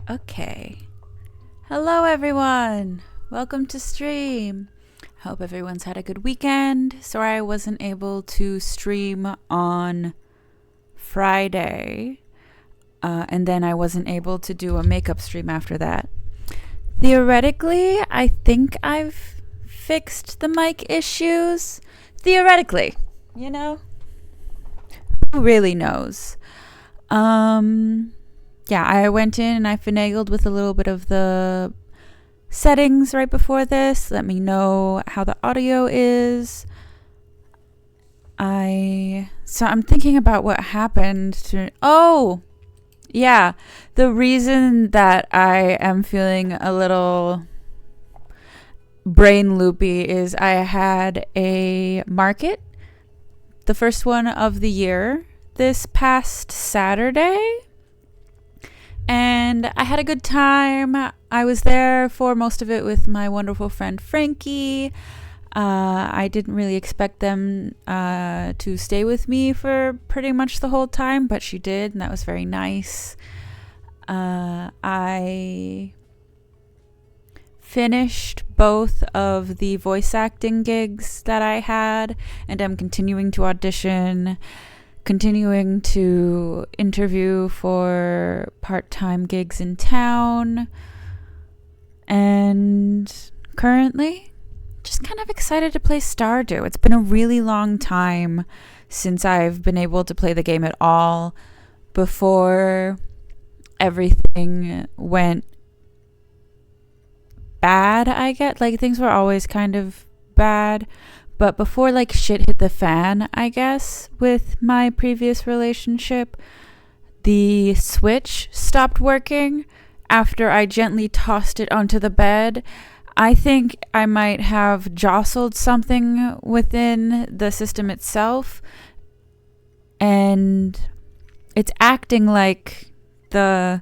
Okay. Hello, everyone. Welcome to stream. Hope everyone's had a good weekend. Sorry I wasn't able to stream on Friday. And then I wasn't able to do a makeup stream after that. Theoretically, I think I've fixed the mic issues. Theoretically, you know? Who really knows? Yeah, I went in and I finagled with a little bit of the settings right before this. Let me know how the audio is. So I'm thinking about what happened to... Oh! Yeah, the reason that I am feeling a little brain loopy is I had a market, the first one of the year, this past Saturday. And I had a good time. I was there for most of it with my wonderful friend Frankie. I didn't really expect them to stay with me for pretty much the whole time, but she did, and that was very nice. I finished both of the voice acting gigs that I had, and I'm continuing to audition, continuing to interview for part-time gigs in town, and currently just kind of excited to play Stardew. It's been a really long time since I've been able to play the game at all before everything went bad, I get. Like, things were always kind of bad, but before, like, shit hit the fan, I guess, with my previous relationship, the Switch stopped working after I gently tossed it onto the bed. I think I might have jostled something within the system itself, and it's acting like the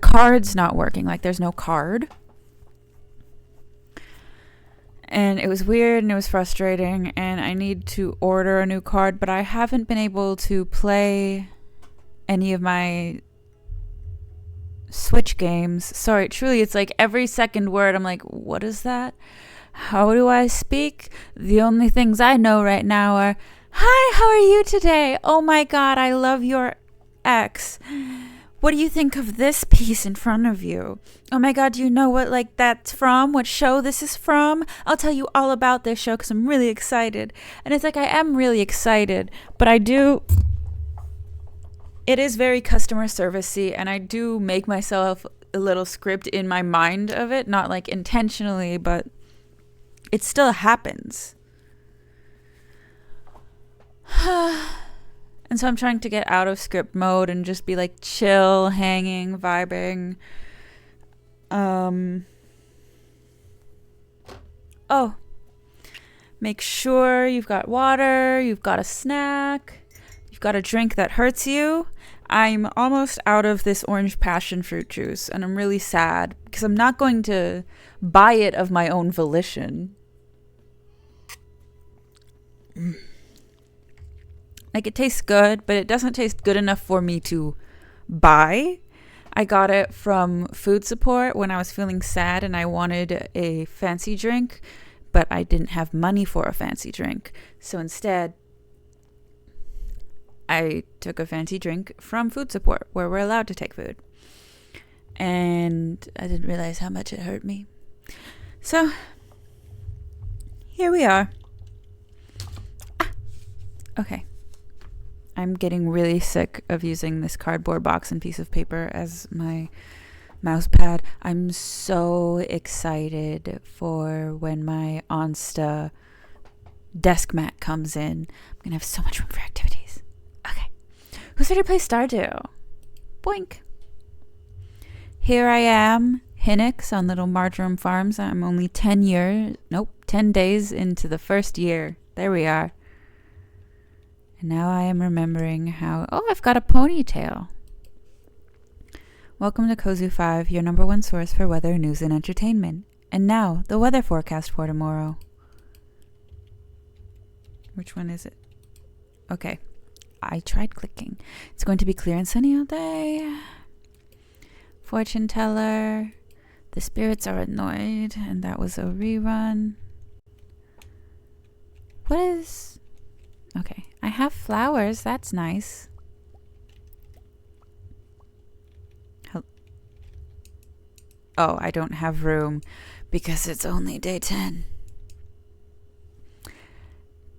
card's not working, like there's no card. And it was weird and it was frustrating, and I need to order a new card, but I haven't been able to play any of my Switch games. Sorry, truly, it's like every second word I'm like, what is that? How do I speak? The only things I know right now are, hi, how are you today? Oh my god, I love your ex. What do you think of this piece in front of you? Oh my god, do you know what like that's from? What show this is from? I'll tell you all about this show because I'm really excited. And it's like, I am really excited, but it is very customer servicey, and I do make myself a little script in my mind of it, not like intentionally, but it still happens. And so I'm trying to get out of script mode and just be like chill, hanging, vibing. Oh, make sure you've got water, you've got a snack, you've got a drink that hurts you. I'm almost out of this orange passion fruit juice, and I'm really sad because I'm not going to buy it of my own volition. Like, it tastes good, but it doesn't taste good enough for me to buy. I got it from food support when I was feeling sad and I wanted a fancy drink, but I didn't have money for a fancy drink. So instead, I took a fancy drink from food support, where we're allowed to take food. And I didn't realize how much it hurt me. So, here we are. Okay. I'm getting really sick of using this cardboard box and piece of paper as my mouse pad. I'm so excited for when my Onsta desk mat comes in. I'm going to have so much room for activities. Okay. Who's ready to play Stardew? Boink. Here I am, Hinnix on Little Marjoram Farms. I'm only 10 days into the first year. There we are. And now I am remembering how... Oh, I've got a ponytail. Welcome to Kozu 5, your number one source for weather, news, and entertainment. And now, the weather forecast for tomorrow. Which one is it? Okay. I tried clicking. It's going to be clear and sunny all day. Fortune teller. The spirits are annoyed, and that was a rerun. What is... Okay, I have flowers. That's nice. Oh, I don't have room because it's only day 10.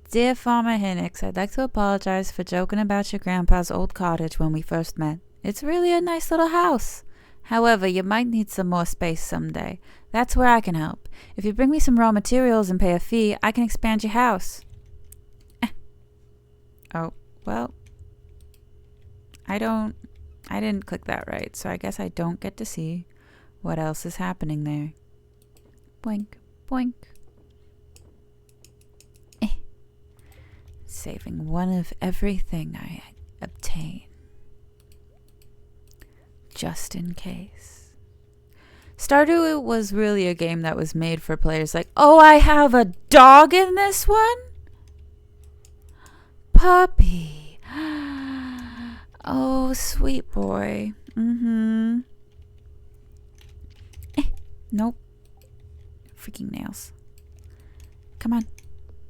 Dear Farmer Hinnix, I'd like to apologize for joking about your grandpa's old cottage when we first met. It's really a nice little house. However, you might need some more space someday. That's where I can help. If you bring me some raw materials and pay a fee, I can expand your house. Oh, well, I didn't click that right, so I guess I don't get to see what else is happening there. Boink, boink. Saving one of everything I obtain. Just in case. Stardew was really a game that was made for players like, oh, I have a dog in this one? Puppy. Oh, sweet boy. Mm-hmm. Nope. Freaking nails. Come on.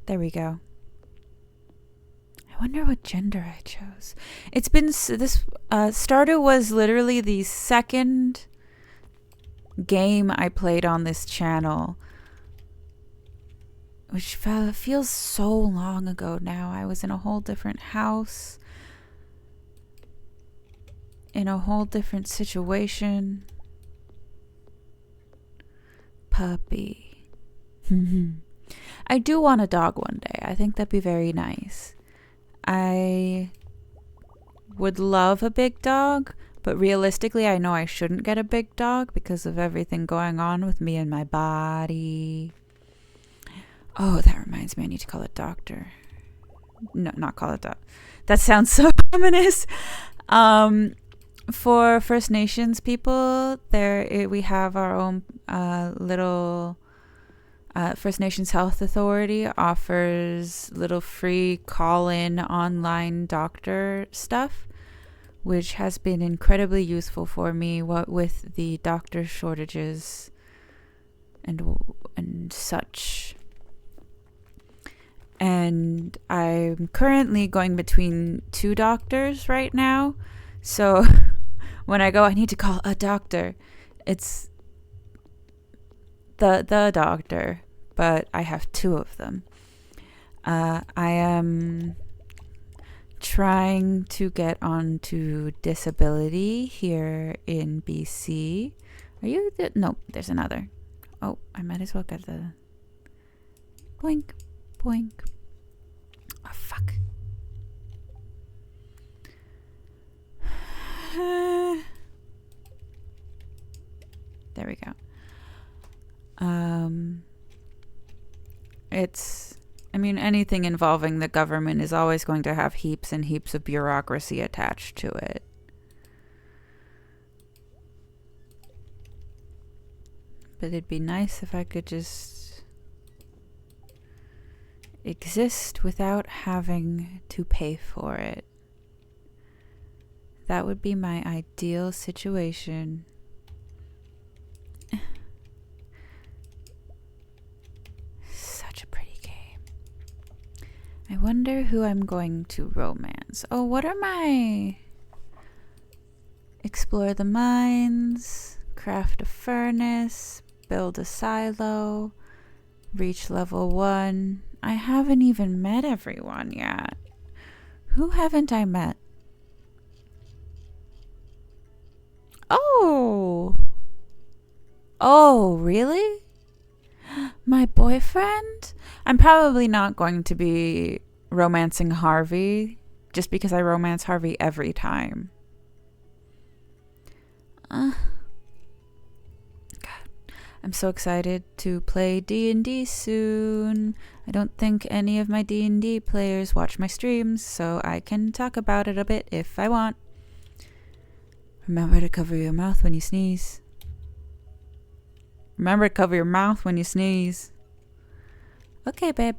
There we go. I wonder what gender I chose. It's been this Stardew was literally the second game I played on this channel, which feels so long ago now. I was in a whole different house, in a whole different situation. Puppy. I do want a dog one day. I think that'd be very nice. I would love a big dog, but realistically, I know I shouldn't get a big dog because of everything going on with me and my body. Oh, that reminds me, I need to call a doctor. No, not call it that. That sounds so ominous. For First Nations people, we have our own little First Nations Health Authority offers little free call-in online doctor stuff, which has been incredibly useful for me. What with the doctor shortages and such. And I'm currently going between 2 doctors right now. So when I go, I need to call a doctor. It's the doctor, but I have 2 of them. I am trying to get onto disability here in BC. Are you no, there's another. Oh, I might as well get the boink, boink. Oh, fuck. There we go. I mean, anything involving the government is always going to have heaps and heaps of bureaucracy attached to it. But it'd be nice if I could just exist without having to pay for it. That would be my ideal situation. Such a pretty game. I wonder who I'm going to romance. Oh, what are my... Explore the mines, craft a furnace, build a silo, reach level 1. I haven't even met everyone yet. Who haven't I met? Oh! Oh, really? My boyfriend? I'm probably not going to be romancing Harvey, just because I romance Harvey every time. God, I'm so excited to play D&D soon. I don't think any of my D&D players watch my streams, so I can talk about it a bit if I want. Remember to cover your mouth when you sneeze. Remember to cover your mouth when you sneeze. Okay, babe.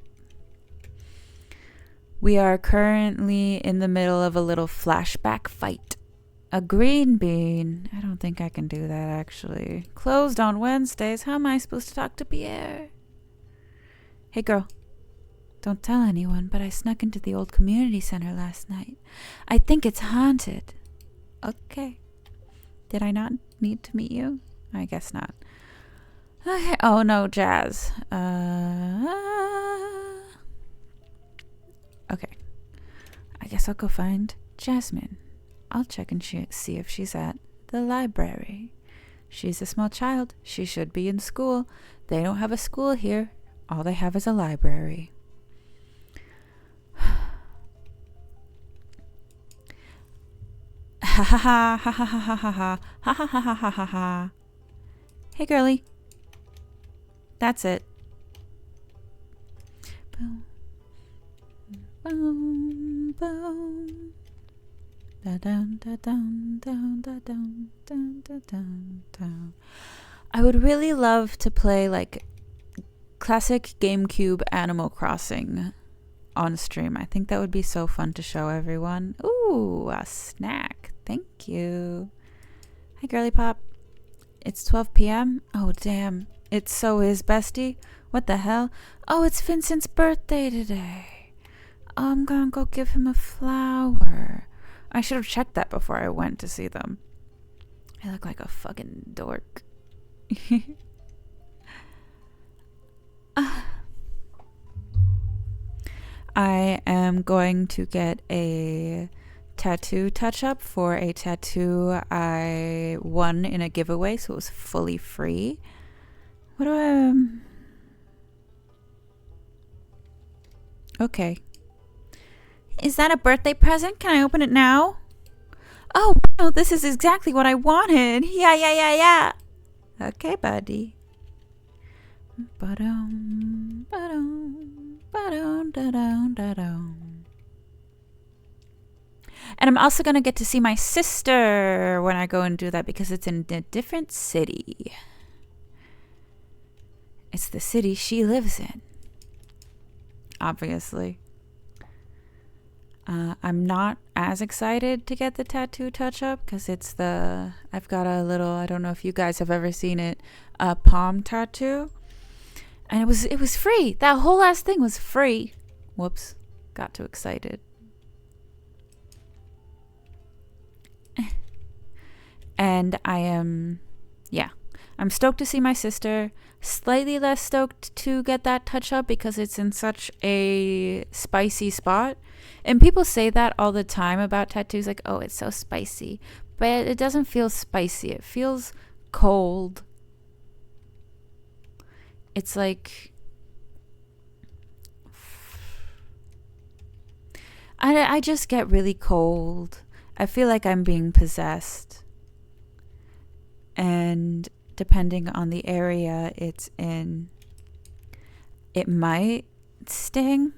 We are currently in the middle of a little flashback fight. A green bean. I don't think I can do that, actually. Closed on Wednesdays. How am I supposed to talk to Pierre? Hey, girl. Don't tell anyone, but I snuck into the old community center last night. I think it's haunted. Okay. Did I not need to meet you? I guess not. Okay. Oh, no, Jazz. Okay. I guess I'll go find Jasmine. I'll check and see if she's at the library. She's a small child. She should be in school. They don't have a school here. All they have is a library. Ha ha ha ha ha ha ha ha ha ha ha ha ha ha. Hey, girly. That's it. Boom. Boom. Boom. Da dun da dun dun da dun dun da dun dun. I would really love to play like classic GameCube Animal Crossing on stream. I think that would be so fun to show everyone. Ooh, a snack. Thank you. Hi, girly pop. It's 12 p.m. Oh, damn. It so is, bestie. What the hell? Oh, it's Vincent's birthday today. I'm gonna go give him a flower. I should have checked that before I went to see them. I look like a fucking dork. I am going to get a tattoo touch-up for a tattoo I won in a giveaway, so it was fully free. What do I... Okay. Is that a birthday present? Can I open it now? Oh, wow, this is exactly what I wanted. Yeah. Okay, buddy. Ba-dum, ba-dum, ba-dum, da-dum, da-dum. And I'm also going to get to see my sister when I go and do that because it's in a different city. It's the city she lives in. Obviously. I'm not as excited to get the tattoo touch-up because it's I've got a little, I don't know if you guys have ever seen it, a palm tattoo. And it was free. That whole last thing was free. Whoops. Got too excited. And I'm stoked to see my sister. Slightly less stoked to get that touch-up because it's in such a spicy spot. And people say that all the time about tattoos, like, oh, it's so spicy. But it doesn't feel spicy. It feels cold. It's like... I just get really cold. I feel like I'm being possessed. And depending on the area it's in, it might sting.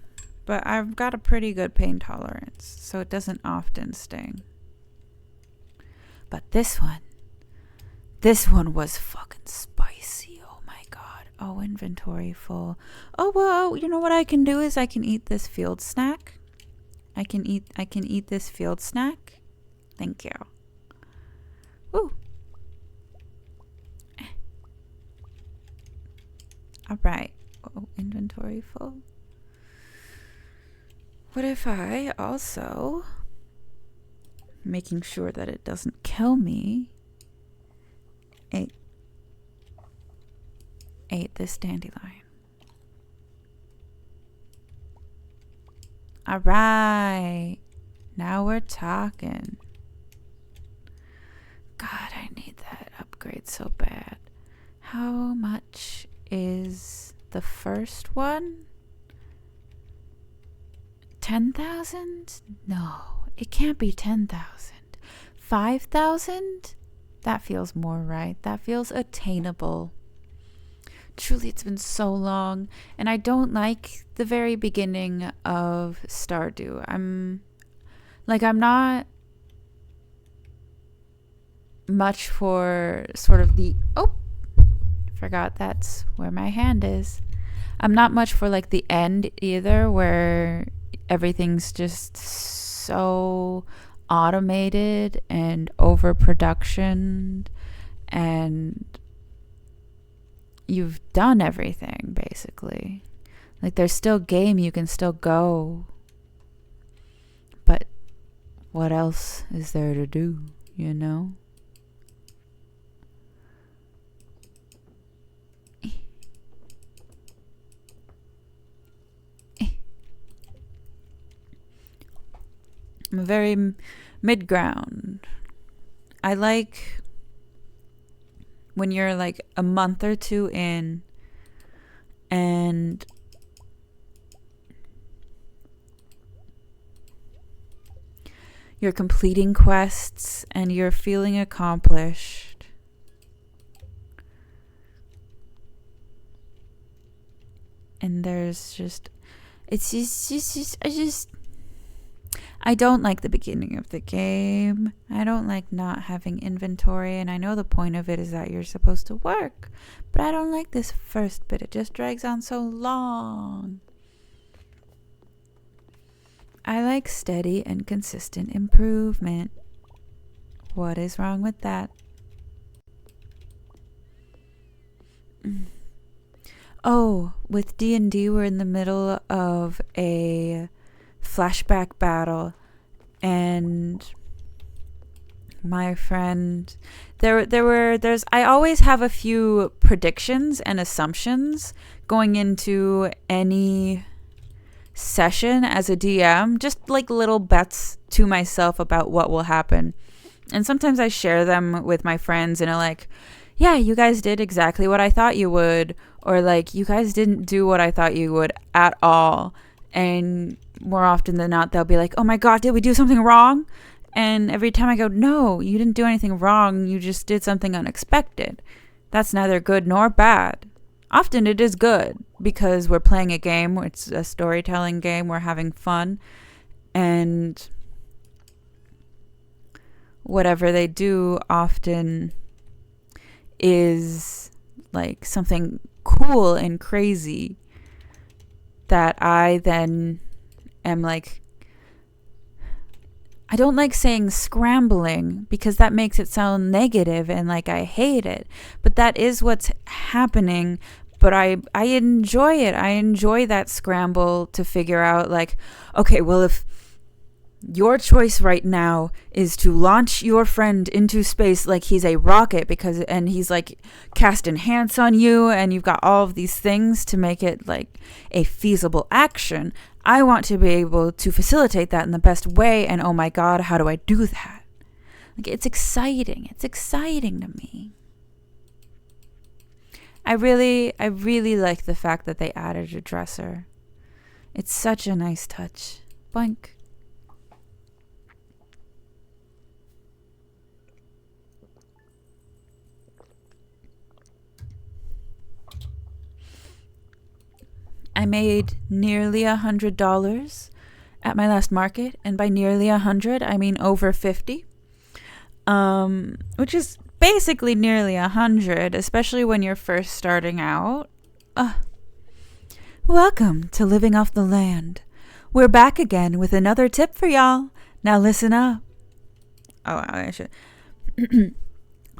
But I've got a pretty good pain tolerance, so it doesn't often sting. But this one was fucking spicy. Oh my god. Oh, inventory full. Oh, well, you know what I can do is I can eat this field snack. I can eat this field snack. Thank you. Ooh. All right. Oh, inventory full. What if I also, making sure that it doesn't kill me, ate this dandelion? All right. Now we're talking. God, I need that upgrade so bad. How much is the first one? 10,000? No, it can't be 10,000. 5,000? That feels more right. That feels attainable. Truly, it's been so long, and I don't like the very beginning of Stardew. I'm not much for sort of the... Oh! Forgot that's where my hand is. I'm not much for like the end either, where everything's just so automated and overproduction, and you've done everything basically. Like, there's still game, you can still go, but what else is there to do, you know? I'm a very mid-ground. I like when you're like a month or two in and you're completing quests and you're feeling accomplished. And there's just, I don't like the beginning of the game. I don't like not having inventory, and I know the point of it is that you're supposed to work, but I don't like this first bit. It just drags on so long. I like steady and consistent improvement. What is wrong with that? Oh, with D&D, we're in the middle of a flashback battle, and my friend, I always have a few predictions and assumptions going into any session as a DM, just like little bets to myself about what will happen. And sometimes I share them with my friends and are like, yeah, you guys did exactly what I thought you would, or like, you guys didn't do what I thought you would at all. And more often than not, they'll be like, oh my God, did we do something wrong? And every time I go, no, you didn't do anything wrong. You just did something unexpected. That's neither good nor bad. Often it is good because we're playing a game. It's a storytelling game. We're having fun. And whatever they do often is like something cool and crazy that I then am like, I don't like saying scrambling because that makes it sound negative and like I hate it, but that is what's happening. But I enjoy it. I enjoy that scramble to figure out like, okay, well, if your choice right now is to launch your friend into space like he's a rocket and he's like cast enhance on you and you've got all of these things to make it like a feasible action. I want to be able to facilitate that in the best way, and oh my God, how do I do that? Like, it's exciting. It's exciting to me. I really like the fact that they added a dresser. It's such a nice touch. Boink. I made nearly $100 at my last market, and by nearly 100, I mean over 50, which is basically nearly 100, especially when you're first starting out. Welcome to Living Off the Land. We're back again with another tip for y'all. Now listen up. Oh, I should.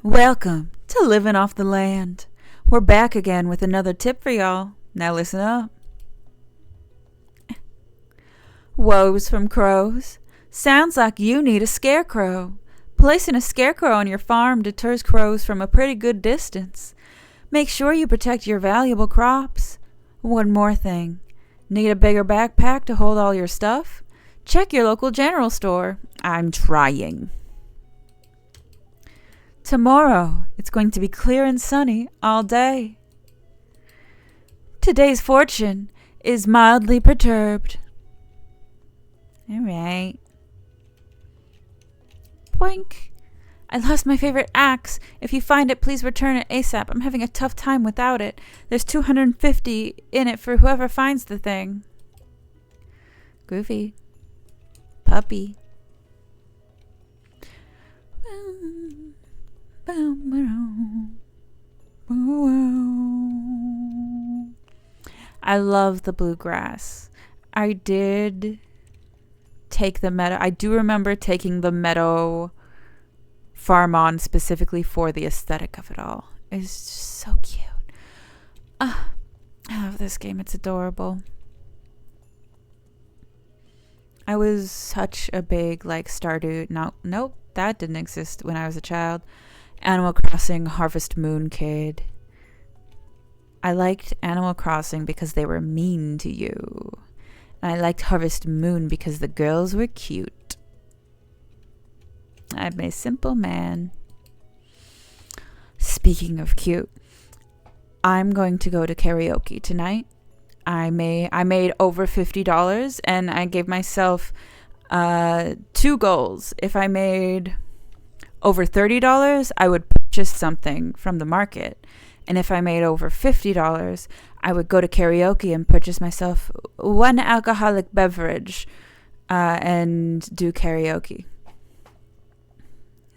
Welcome to Living Off the Land. We're back again with another tip for y'all. Now listen up. Woes from crows. Sounds like you need a scarecrow. Placing a scarecrow on your farm deters crows from a pretty good distance. Make sure you protect your valuable crops. One more thing. Need a bigger backpack to hold all your stuff? Check your local general store. I'm trying. Tomorrow, it's going to be clear and sunny all day. Today's fortune is mildly perturbed. All right. Boink. I lost my favorite axe. If you find it, please return it ASAP. I'm having a tough time without it. There's 250 in it for whoever finds the thing. Groovy. Puppy. I love the bluegrass. I did take the meadow. I do remember taking the meadow farm on specifically for the aesthetic of it all. It's just so cute. I love this game. It's adorable. I was such a big like Stardew. Nope, that didn't exist when I was a child. Animal Crossing Harvest Moon kid. I liked Animal Crossing because they were mean to you. And I liked Harvest Moon because the girls were cute. I'm a simple man. Speaking of cute, I'm going to go to karaoke tonight. I made over $50 and I gave myself 2 goals. If I made over $30, I would purchase something from the market. And if I made over $50, I would go to karaoke and purchase myself 1 alcoholic beverage and do karaoke.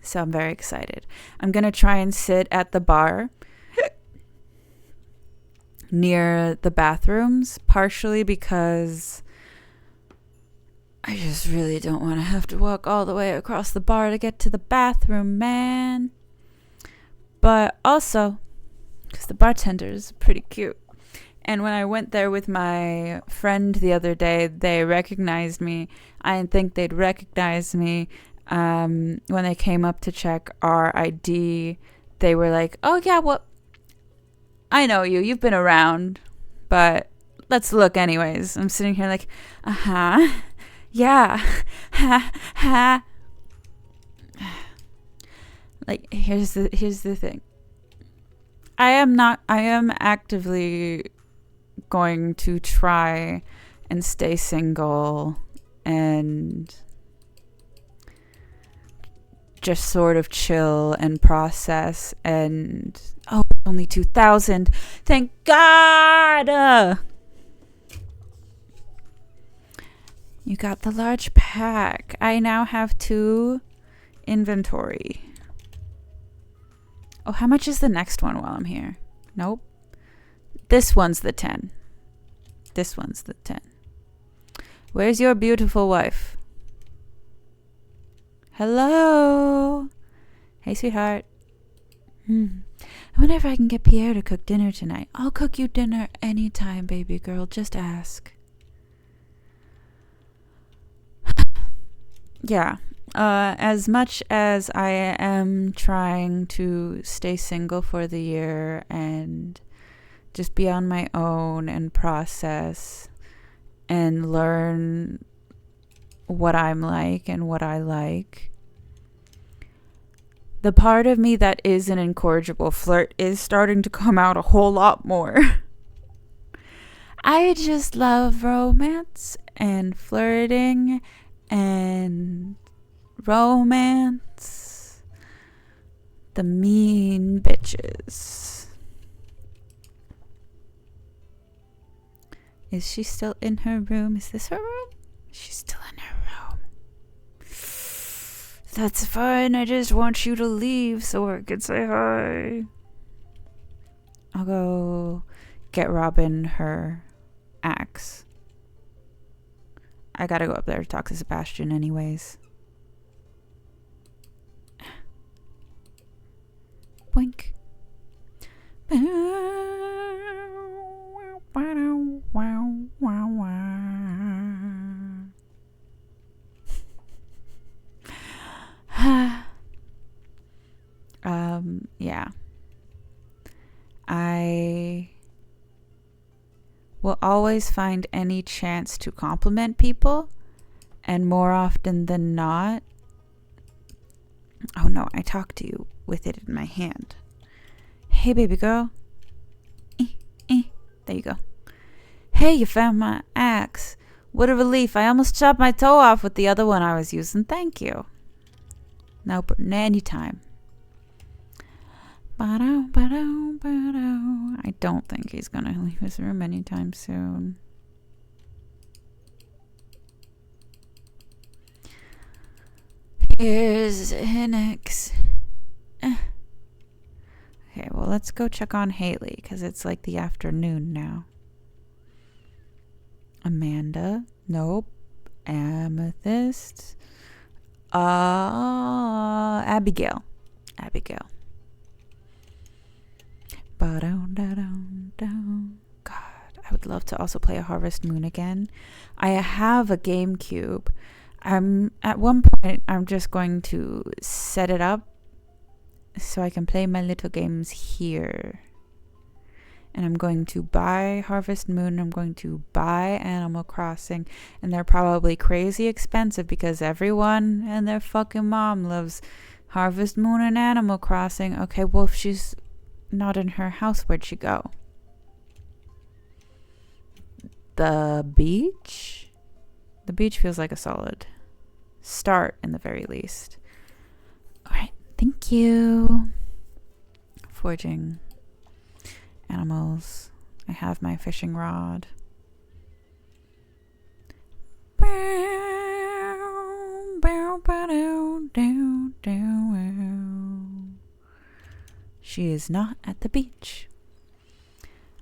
So I'm very excited. I'm going to try and sit at the bar near the bathrooms, partially because I just really don't want to have to walk all the way across the bar to get to the bathroom, man. But also because the bartender is pretty cute. And when I went there with my friend the other day, they recognized me. I didn't think they'd recognize me. When they came up to check our ID, they were like, "Oh yeah, well, I know you. You've been around, but let's look anyways." I'm sitting here like, yeah, ha. Like, here's the thing. I am actively going to try and stay single and just sort of chill and process. And only 2,000, thank God. You got the large pack. I now have 2 inventory. Oh, how much is the next one while I'm here? Nope. This one's the 10. This one's the 10. Where's your beautiful wife? Hello? Hey, sweetheart. I wonder if I can get Pierre to cook dinner tonight. I'll cook you dinner anytime, baby girl. Just ask. Yeah. As much as I am trying to stay single for the year and just be on my own and process and learn what I'm like and what I like, the part of me that is an incorrigible flirt is starting to come out a whole lot more. I just love romance and flirting and romance. The mean bitches. Is she still in her room? Is this her room? She's still in her room. That's fine. I just want you to leave so I can say hi. I'll go get Robin her axe. I gotta go up there to talk to Sebastian anyways. Boink. Yeah. I will always find any chance to compliment people, and more often than not, oh no, I talk to you with it in my hand. Hey, baby girl. There you go. Hey, you found my axe. What a relief. I almost chopped my toe off with the other one I was using. Thank you. No, anytime. I don't think he's gonna leave his room anytime soon. Here's an axe. Okay, well, let's go check on Haley, because it's like the afternoon now. Amanda? Nope. Amethyst. Abigail. God, I would love to also play a Harvest Moon again. I have a GameCube. At one point I'm just going to set it up so I can play my little games here. And I'm going to buy Harvest Moon. I'm going to buy Animal Crossing. And they're probably crazy expensive because everyone and their fucking mom loves Harvest Moon and Animal Crossing. Okay, well, if she's not in her house, where'd she go? The beach? The beach feels like a solid start in the very least. Alright, thank you. Forging animals. I have my fishing rod. She is not at the beach.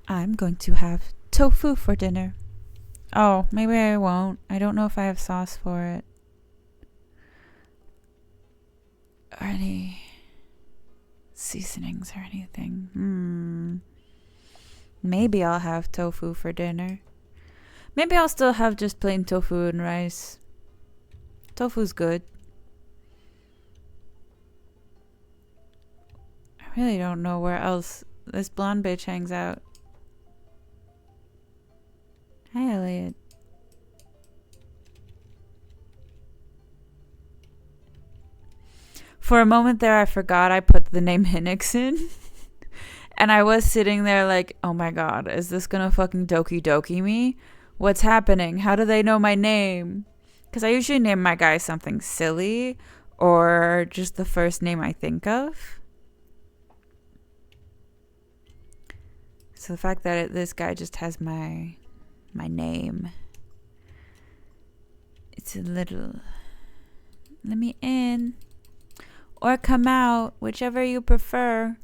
I'm going to have tofu for dinner. Oh, maybe I won't. I don't know if I have sauce for it. Or any seasonings or anything. Maybe I'll have tofu for dinner. Maybe I'll still have just plain tofu and rice. Tofu's good. I really don't know where else this blonde bitch hangs out. Hi, Elliot. For a moment there, I forgot I put the name Hinnix in. And I was sitting there like, oh my god, is this gonna fucking Doki Doki me? What's happening? How do they know my name? Because I usually name my guy something silly or just the first name I think of. So the fact that this guy just has my name, it's a little, let me in or come out, whichever you prefer.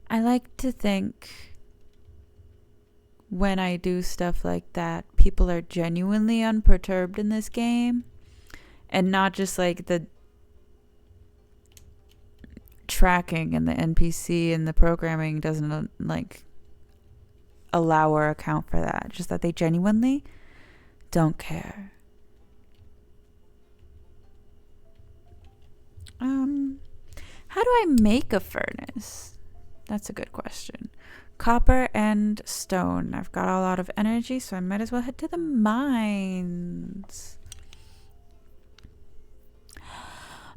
I like to think when I do stuff like that, people are genuinely unperturbed in this game and not just like the tracking and the NPC and the programming doesn't like allow or account for that. Just that they genuinely don't care. How do I make a furnace? That's a good question. Copper and stone. I've got a lot of energy, so I might as well head to the mines.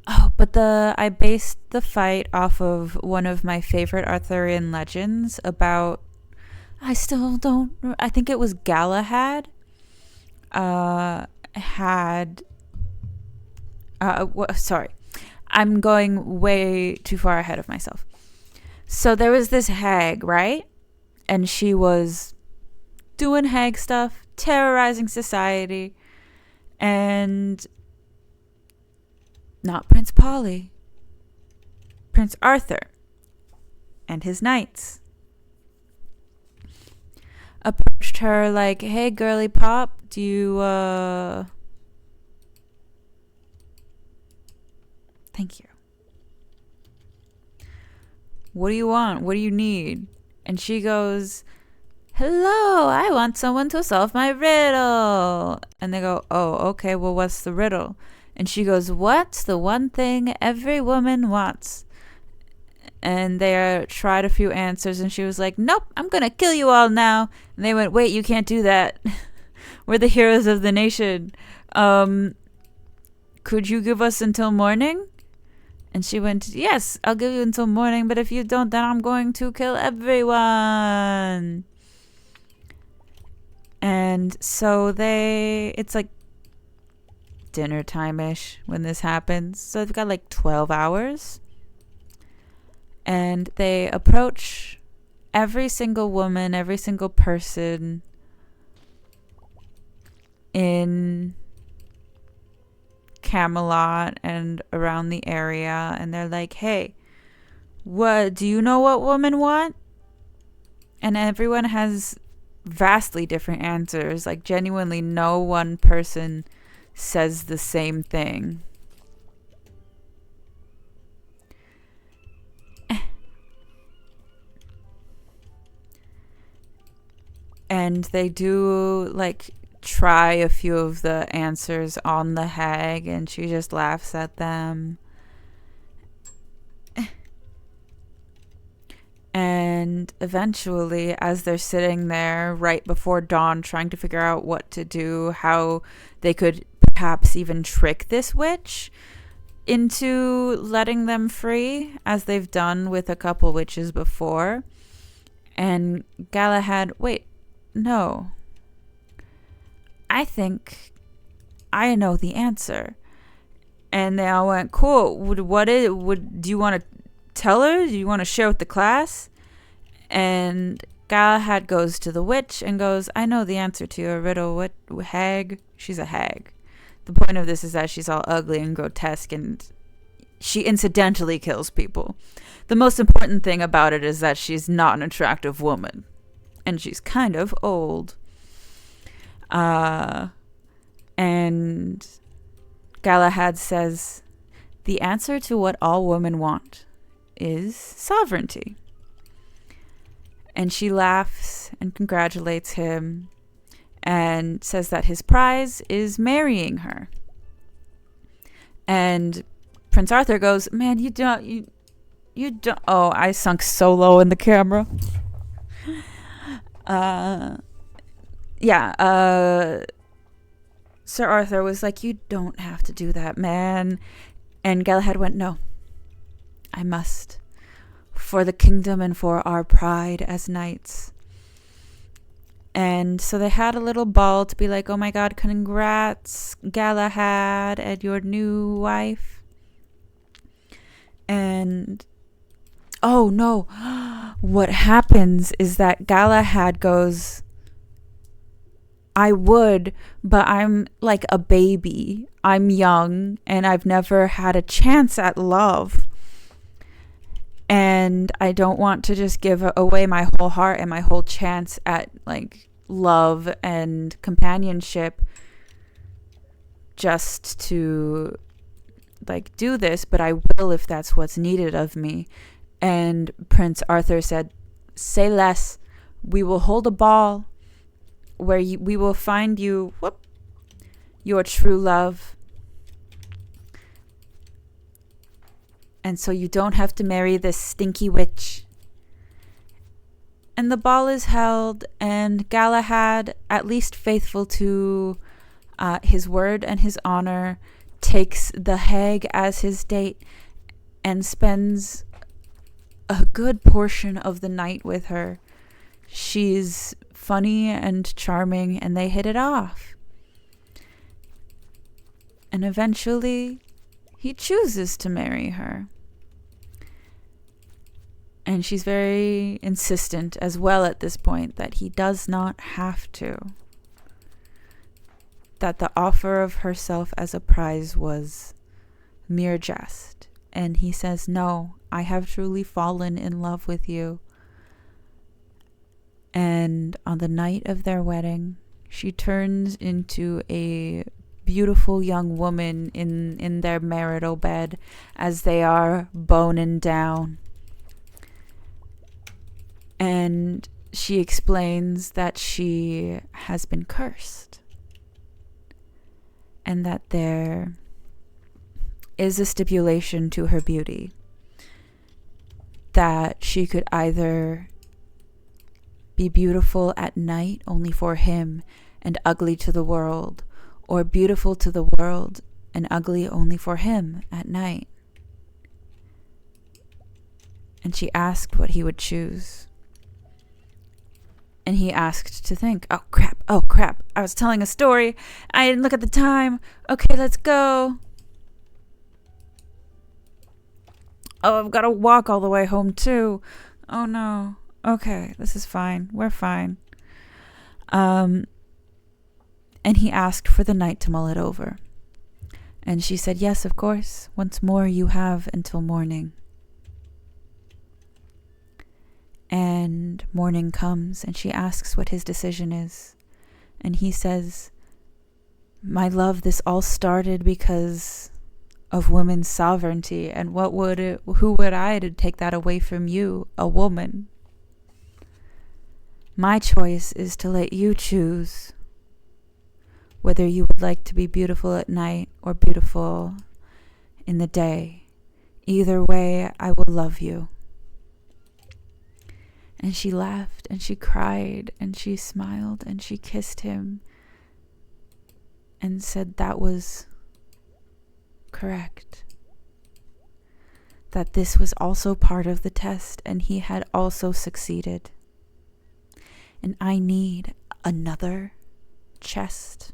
Oh, but I based the fight off of one of my favorite Arthurian legends about, I think it was Galahad. Sorry. I'm going way too far ahead of myself. So there was this hag, right? And she was doing hag stuff, terrorizing society. And not Prince Polly, Prince Arthur and his knights approached her like, hey, girly pop, do you, thank you. What do you want? What do you need? And she goes, hello, I want someone to solve my riddle. And they go, oh, okay, well, what's the riddle? And she goes, what's the one thing every woman wants? And they tried a few answers, and she was like, nope, I'm going to kill you all now. And they went, wait, you can't do that. We're the heroes of the nation. Could you give us until morning? And she went, yes, I'll give you until morning, but if you don't, then I'm going to kill everyone. And so it's like dinner time-ish when this happens. So they've got like 12 hours. And they approach every single woman, every single person in Camelot and around the area, and they're like, hey, What do you know what women want? And everyone has vastly different answers. Like, genuinely, no one person says the same thing. And they do, like, try a few of the answers on the hag, and she just laughs at them. And eventually, as they're sitting there right before dawn trying to figure out what to do, how they could perhaps even trick this witch into letting them free, as they've done with a couple witches before. And Galahad, wait, no. I think I know the answer. And they all went, cool. Do you want to tell her? Do you want to share with the class? And Galahad goes to the witch and goes, I know the answer to your riddle. What hag? She's a hag. The point of this is that she's all ugly and grotesque, and she incidentally kills people. The most important thing about it is that she's not an attractive woman. And she's kind of old. And Galahad says, the answer to what all women want is sovereignty. And she laughs and congratulates him and says that his prize is marrying her. And Prince Arthur goes, man, you don't. Oh, I sunk so low in the camera. Sir Arthur was like, you don't have to do that, man. And Galahad went, no, I must. For the kingdom and for our pride as knights. And so they had a little ball to be like, oh my god, congrats, Galahad, and your new wife. And, oh no, what happens is that Galahad goes, I would, but I'm like a baby. I'm young, and I've never had a chance at love. And I don't want to just give away my whole heart and my whole chance at, like, love and companionship just to, like, do this, but I will if that's what's needed of me. And Prince Arthur said, say less. We will hold a ball where we will find you, your true love. And so you don't have to marry this stinky witch. And the ball is held, and Galahad, at least faithful to his word and his honor, takes the hag as his date and spends a good portion of the night with her. She's funny and charming, and they hit it off. And eventually, he chooses to marry her. And she's very insistent as well at this point that he does not have to. That the offer of herself as a prize was mere jest. And he says, no, I have truly fallen in love with you. And on the night of their wedding, she turns into a beautiful young woman in their marital bed as they are boning down. And she explains that she has been cursed and that there is a stipulation to her beauty, that she could either be beautiful at night only for him and ugly to the world, or beautiful to the world and ugly only for him at night. And she asked what he would choose. And he asked to think, oh crap, I was telling a story, I didn't look at the time, okay, let's go. Oh, I've got to walk all the way home too. Oh no, okay, this is fine, we're fine. And he asked for the night to mull it over. And she said, yes, of course. Once more, you have until morning. And morning comes and she asks what his decision is. And he says, my love, this all started because of women's sovereignty. And who would I to take that away from you, a woman? My choice is to let you choose whether you would like to be beautiful at night or beautiful in the day. Either way, I will love you. And she laughed and she cried and she smiled and she kissed him and said that was correct. That this was also part of the test and he had also succeeded. And I need another chest.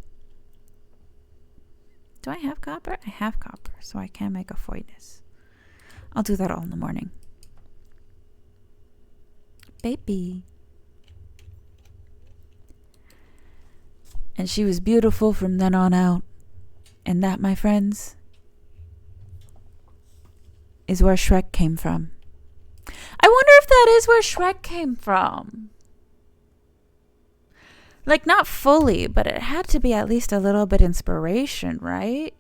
Do I have copper? I have copper, so I can make a foinness. I'll do that all in the morning. Baby. And she was beautiful from then on out. And that, my friends, is where Shrek came from. I wonder if that is where Shrek came from. Like, not fully, but it had to be at least a little bit inspiration, right?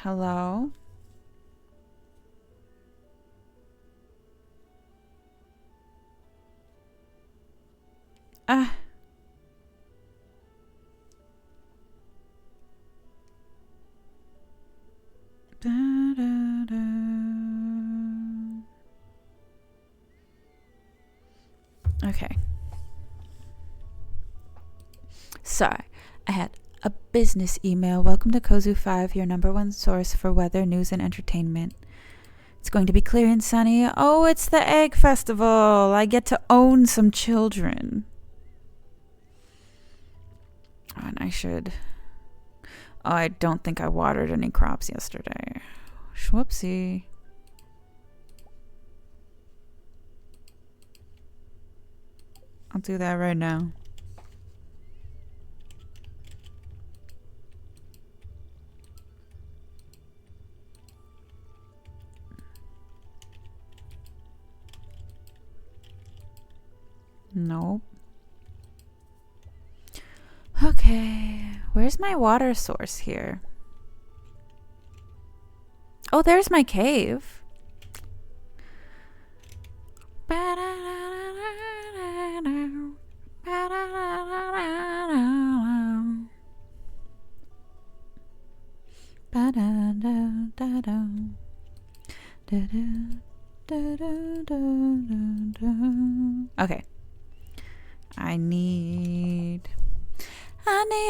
Hello? Okay. So, I had a business email. Welcome to Kozu 5, your #1 source for weather, news, and entertainment. It's going to be clear and sunny. Oh, it's the Egg Festival. I get to own some children. Oh, and I should... Oh, I don't think I watered any crops yesterday. Whoopsie. I'll do that right now. Nope. Okay, where's my water source here? Oh, there's my cave. Okay. I need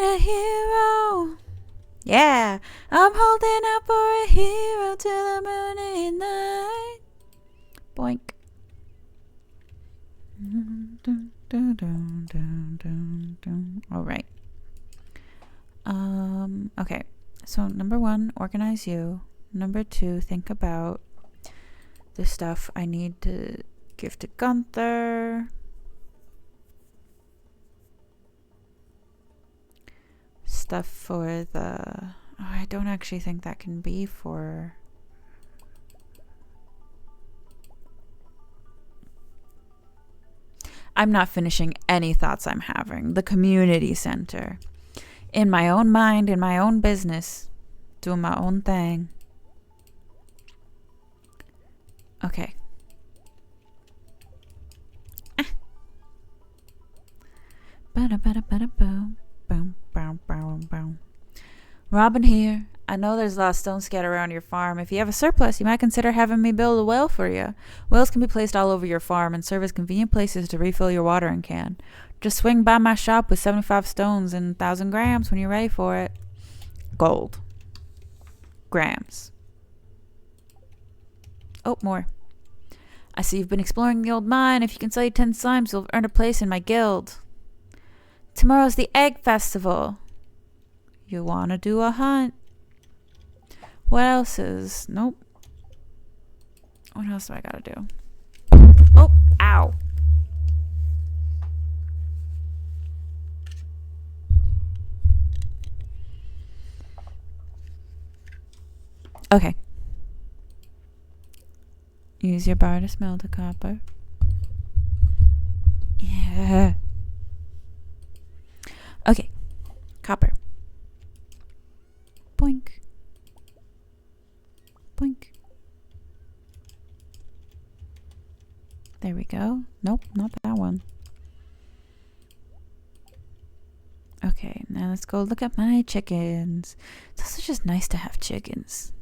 a hero. Yeah, I'm holding out for a hero till the morning night. Boink. All right. Okay. So #1, organize you. #2, think about the stuff I need to give to Gunther. Stuff for the... Oh, I don't actually think that can be for... I'm not finishing any thoughts I'm having. The community center. In my own mind, in my own business. Doing my own thing. Okay. Robin here. I know there's a lot of stone scattered around your farm. If you have a surplus, you might consider having me build a well for you. Wells can be placed all over your farm and serve as convenient places to refill your watering can. Just swing by my shop with 75 stones and 1,000 grams when you're ready for it. Gold. Grams. Oh, more. I see you've been exploring the old mine. If you can sell your 10 slimes, you'll earn a place in my guild. Tomorrow's the Egg Festival. You want to do a hunt? What else is... Nope. What else do I gotta do? Oh, ow. Okay. Use your bar to smell the copper. Okay. Copper. Boink. Boink. There we go. Nope, not that one. Okay, now let's go look at my chickens. It's also just nice to have chickens.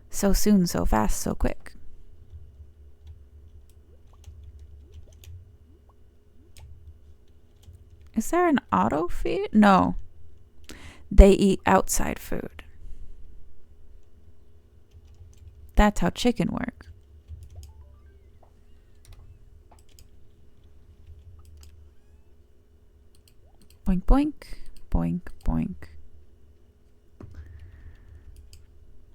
So soon, so fast, so quick. Is there an auto feed? No. They eat outside food. That's how chicken work. Boink, boink, boink, boink.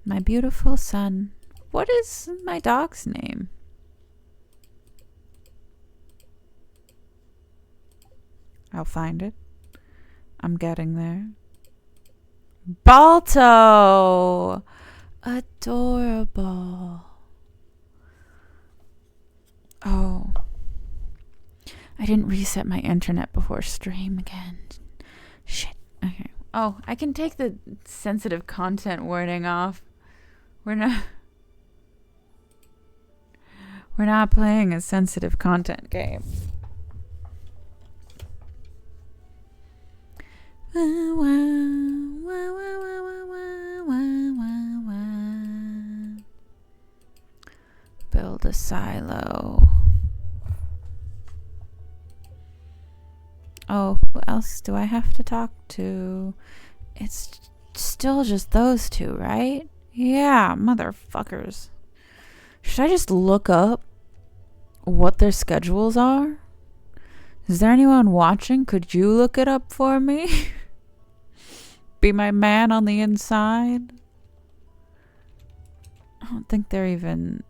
My beautiful son. What is my dog's name? I'll find it. I'm getting there. Balto! Adorable. Oh. I didn't reset my internet before stream again. Shit. Okay. Oh, I can take the sensitive content warning off. We're not playing a sensitive content game. Build a silo. Oh, who else do I have to talk to? It's still just those two, right? Yeah, motherfuckers. Should I just look up what their schedules are? Is there anyone watching? Could you look it up for me? Be my man on the inside? I don't think they're even...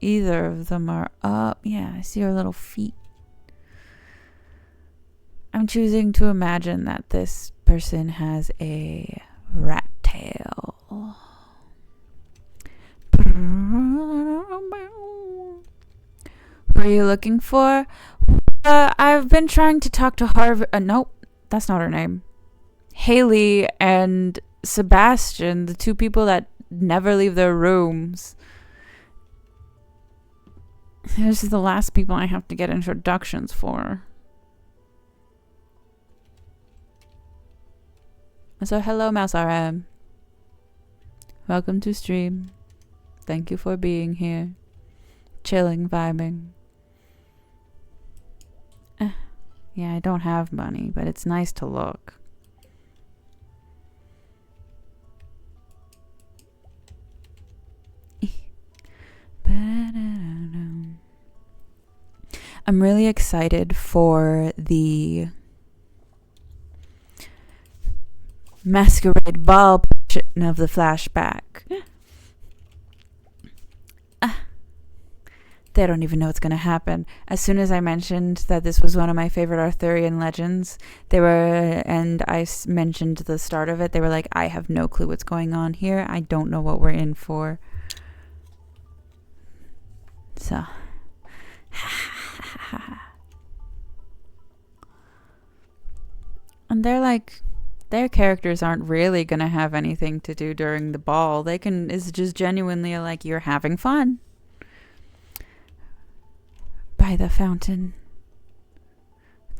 Either of them are up. Yeah, I see her little feet. I'm choosing to imagine that this person has a rat tail. Who are you looking for? I've been trying to talk to Harvey. Nope, that's not her name. Haley and Sebastian, the two people that never leave their rooms. This is the last people I have to get introductions for. So hello, Mouse RM. Welcome to stream. Thank you for being here. Chilling, vibing. Yeah, I don't have money, but it's nice to look. I'm really excited for the masquerade ball portion of the flashback. They don't even know what's going to happen. As soon as I mentioned that this was one of my favorite Arthurian legends, and I mentioned the start of it, they were like, I have no clue what's going on here. I don't know what we're in for. So. And they're like, their characters aren't really going to have anything to do during the ball. It's just genuinely like, you're having fun. By the fountain.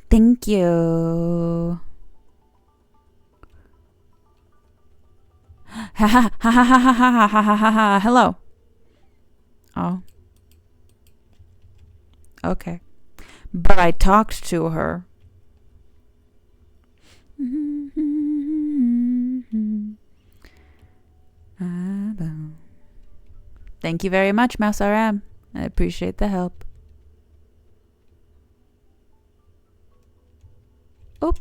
Thank you. Ha ha ha ha ha ha ha ha ha ha. Hello. Oh. Okay. But I talked to her. Thank you very much, Mouse RM. I appreciate the help. Oop.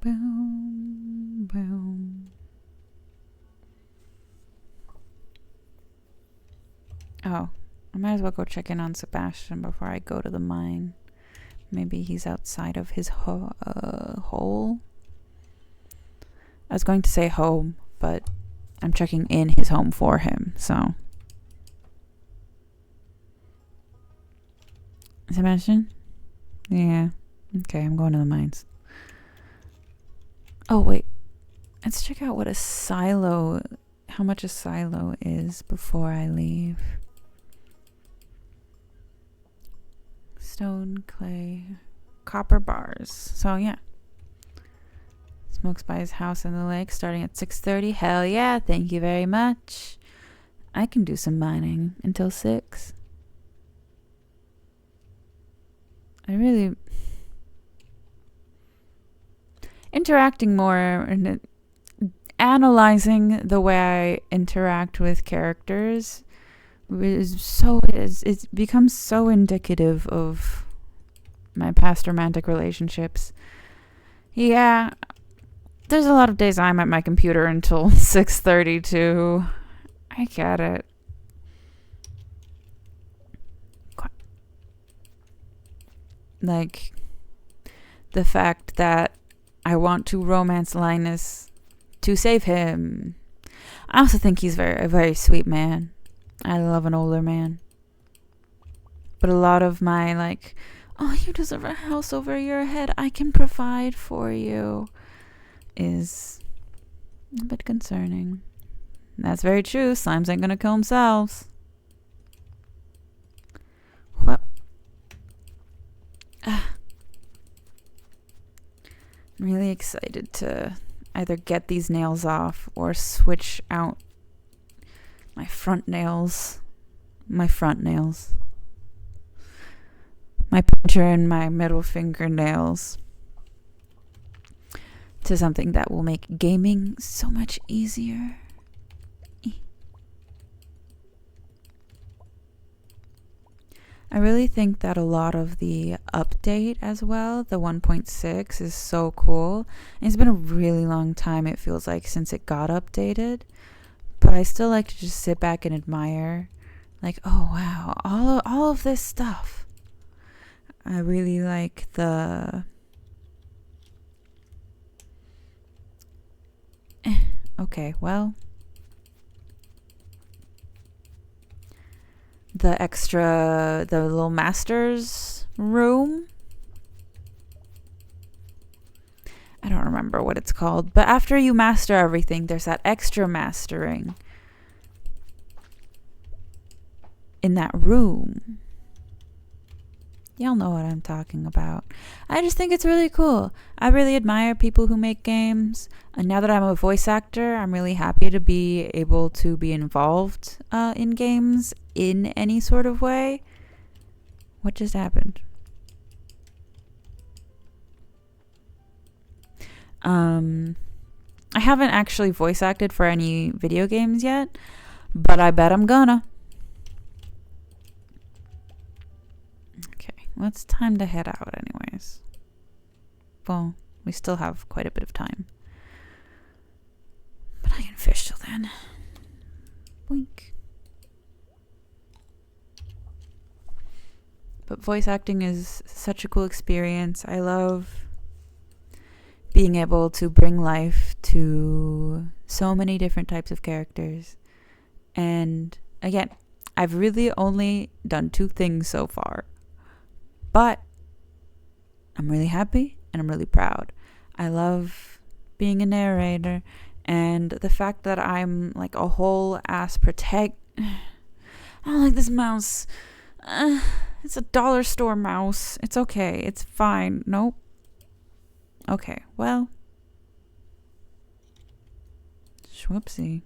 Boom, boom. Oh, I might as well go check in on Sebastian before I go to the mine. Maybe he's outside of his hole. I was going to say home, but I'm checking in his home for him, so Sebastian? Yeah. Okay, I'm going to the mines. Oh, wait. Let's check out what a silo, how much a silo is before I leave. Stone, clay, copper bars. So, yeah. Smokes by his house in the lake starting at 6:30. Hell yeah, thank you very much. I can do some mining until 6. I really... interacting more and analyzing the way I interact with characters it's becomes so indicative of my past romantic relationships. Yeah, there's a lot of days I'm at my computer until 6:30 too. I get it. Like, the fact that I want to romance Linus to save him. I also think he's a very sweet man. I love an older man. But a lot of my, like, oh, you deserve a house over your head, I can provide for you, is a bit concerning. That's very true. Slimes ain't gonna kill themselves. What? I'm really excited to either get these nails off or switch out my front nails. My pointer and my middle fingernails to something that will make gaming so much easier. I really think that a lot of the update as well, the 1.6, is so cool. And it's been a really long time, it feels like, since it got updated. But I still like to just sit back and admire. Like, oh wow, all of this stuff. I really like the... okay, well... the little master's room. I don't remember what it's called, but after you master everything, there's that extra mastering in that room. Y'all know what I'm talking about. I just think it's really cool. I really admire people who make games. And now that I'm a voice actor, I'm really happy to be able to be involved in games in any sort of way. What just happened? I haven't actually voice acted for any video games yet, but I bet I'm gonna. Well, it's time to head out anyways. Well, we still have quite a bit of time. But I can fish till then. Boink. But voice acting is such a cool experience. I love being able to bring life to so many different types of characters. And again, I've really only done 2 things so far. But I'm really happy and I'm really proud. I love being a narrator, and the fact that I'm like a whole ass I don't like this mouse. It's a dollar store mouse. It's okay. It's fine. Nope. Okay, well. Whoopsie.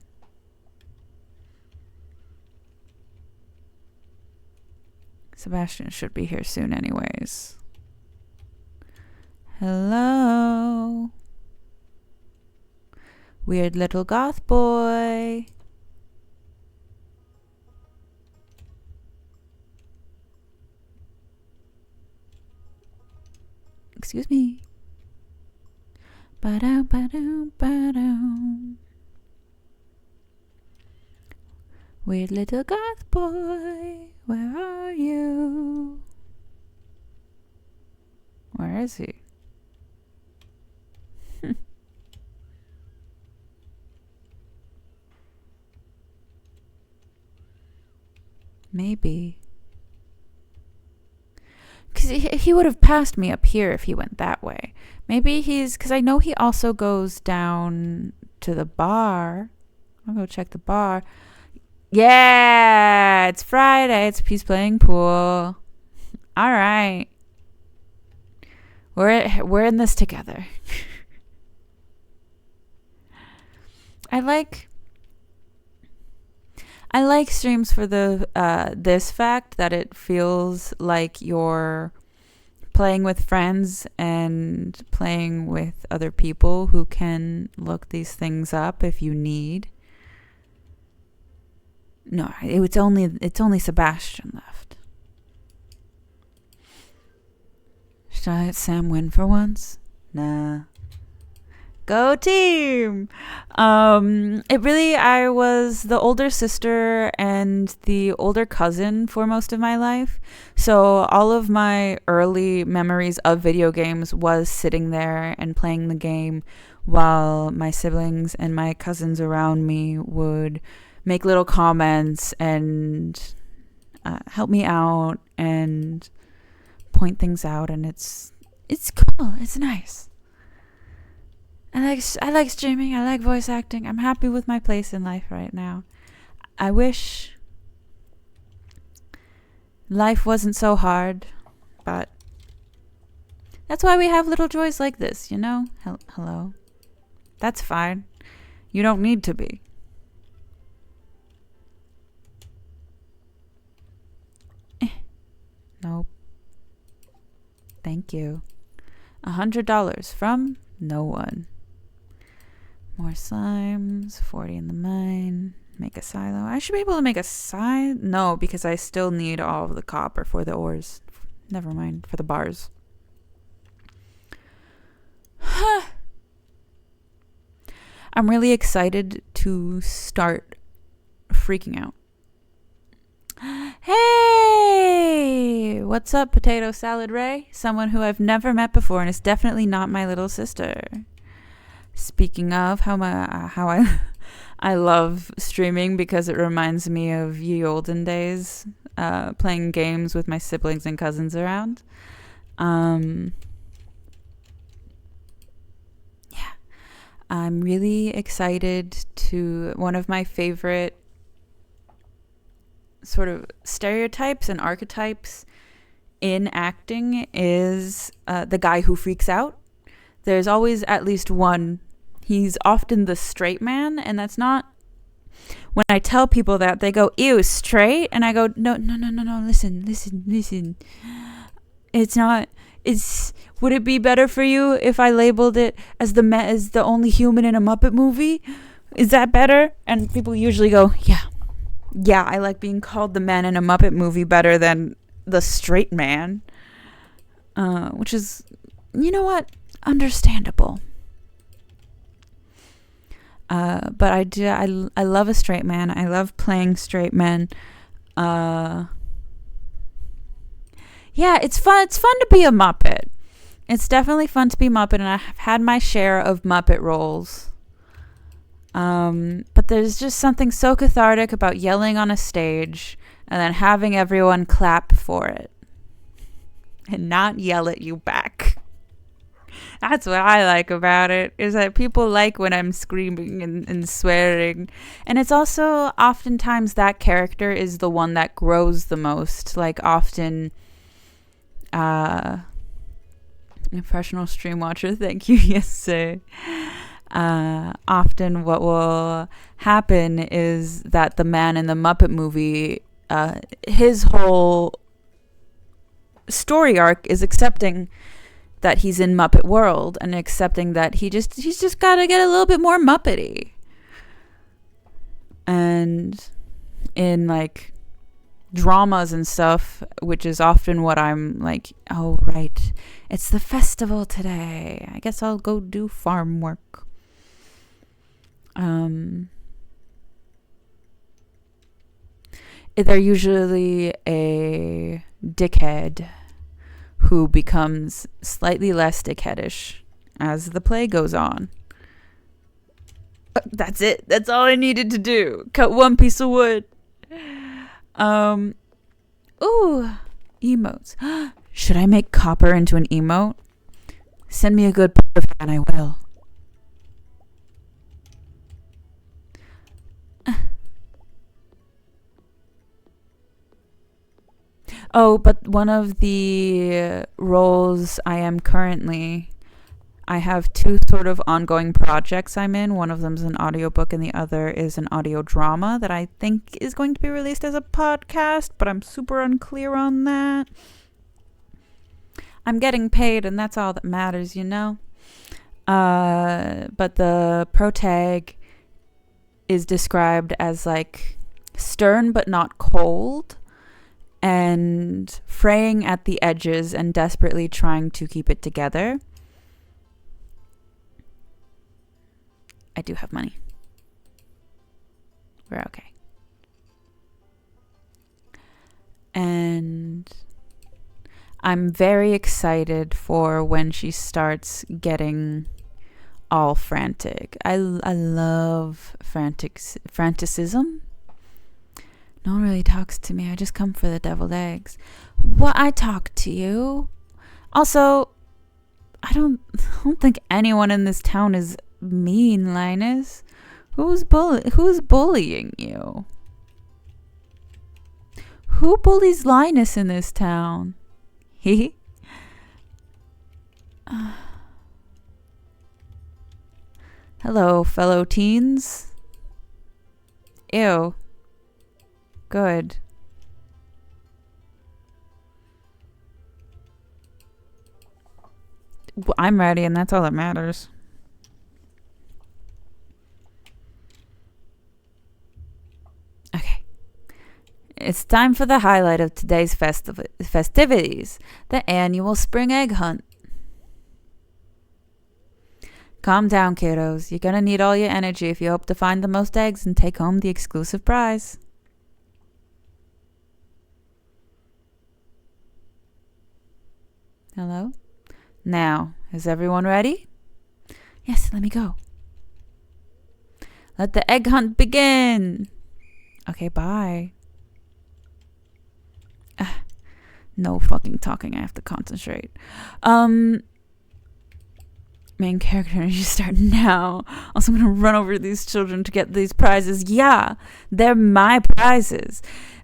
Sebastian should be here soon anyways. Hello. Weird little goth boy. Excuse me. Ba-dow, ba-dow, ba-dow. Weird little goth boy, where are you? Where is he? Maybe. because he would have passed me up here if he went that way. Maybe because I know he also goes down to the bar. I'll go check the bar. Yeah, it's Friday. He's playing pool. All right. We're in this together. I like streams for the this fact that it feels like you're playing with friends and playing with other people who can look these things up if you need. No, it's only Sebastian left. Should I let Sam win for once? Nah. Go team! I was the older sister and the older cousin for most of my life. So all of my early memories of video games was sitting there and playing the game while my siblings and my cousins around me would make little comments and help me out and point things out, and it's cool. It's nice. I like streaming. I like voice acting. I'm happy with my place in life right now. I wish life wasn't so hard, but that's why we have little joys like this, you know? Hello. That's fine. You don't need to be. Nope. Thank you. $100 from no one. More slimes. 40 in the mine. Make a silo. I should be able to make a silo. No, because I still need all of the copper for the ores. Never mind. For the bars. I'm really excited to start freaking out. Hey! What's up, Potato Salad Ray? Someone who I've never met before and is definitely not my little sister. Speaking of how I love streaming because it reminds me of ye olden days, playing games with my siblings and cousins around. Yeah. I'm really excited to... One of my favorite sort of stereotypes and archetypes in acting is the guy who freaks out. There's always at least one. He's often the straight man, and that's not... When I tell people that, they go, ew, straight? And I go, no, listen. It's not... Would it be better for you if I labeled it as the only human in a Muppet movie? Is that better? And people usually go, yeah, I like being called the man in a Muppet movie better than the straight man. Which is, you know what? Understandable. But I love a straight man. I love playing straight men. Yeah, it's fun. It's fun to be a Muppet. It's definitely fun to be Muppet, and I've had my share of Muppet roles. But there's just something so cathartic about yelling on a stage and then having everyone clap for it and not yell at you back. That's what I like about it, is that people like when I'm screaming and swearing. And it's also oftentimes that character is the one that grows the most. Like often, professional stream watcher, thank you, yes sir. Often what will happen is that the man in the Muppet movie, his whole story arc is accepting that he's in Muppet world and accepting that he's just got to get a little bit more Muppety. And in like dramas and stuff, which is often what I'm like, oh right, it's the festival today, I guess I'll go do farm work. They're usually a dickhead who becomes slightly less dickheadish as the play goes on. That's it. That's all I needed to do. Cut one piece of wood. Ooh, emotes. Should I make copper into an emote? Send me a good photo and I will. Oh, but one of the roles I am currently, I have two sort of ongoing projects I'm in. One of them is an audiobook and the other is an audio drama that I think is going to be released as a podcast, but I'm super unclear on that. I'm getting paid and that's all that matters, you know? But the protag is described as like stern but not cold, and fraying at the edges and desperately trying to keep it together. I do have money. We're okay. And I'm very excited for when she starts getting all frantic. I love franticism. No one really talks to me. I just come for the deviled eggs. What? I talk to you. Also, I don't think anyone in this town is mean, Linus. Who's bullying you? Who bullies Linus in this town? He? Hello, fellow teens. Ew. Good. I'm ready, and that's all that matters. Okay. It's time for the highlight of today's festivities, the annual spring egg hunt. Calm down, kiddos. You're gonna need all your energy if you hope to find the most eggs and take home the exclusive prize. Hello? Now, is everyone ready? Yes, let me go. Let the egg hunt begin. Okay, bye. No fucking talking. I have to concentrate. Main character energy start now. Also, I'm gonna run over these children to get these prizes. Yeah, they're my prizes.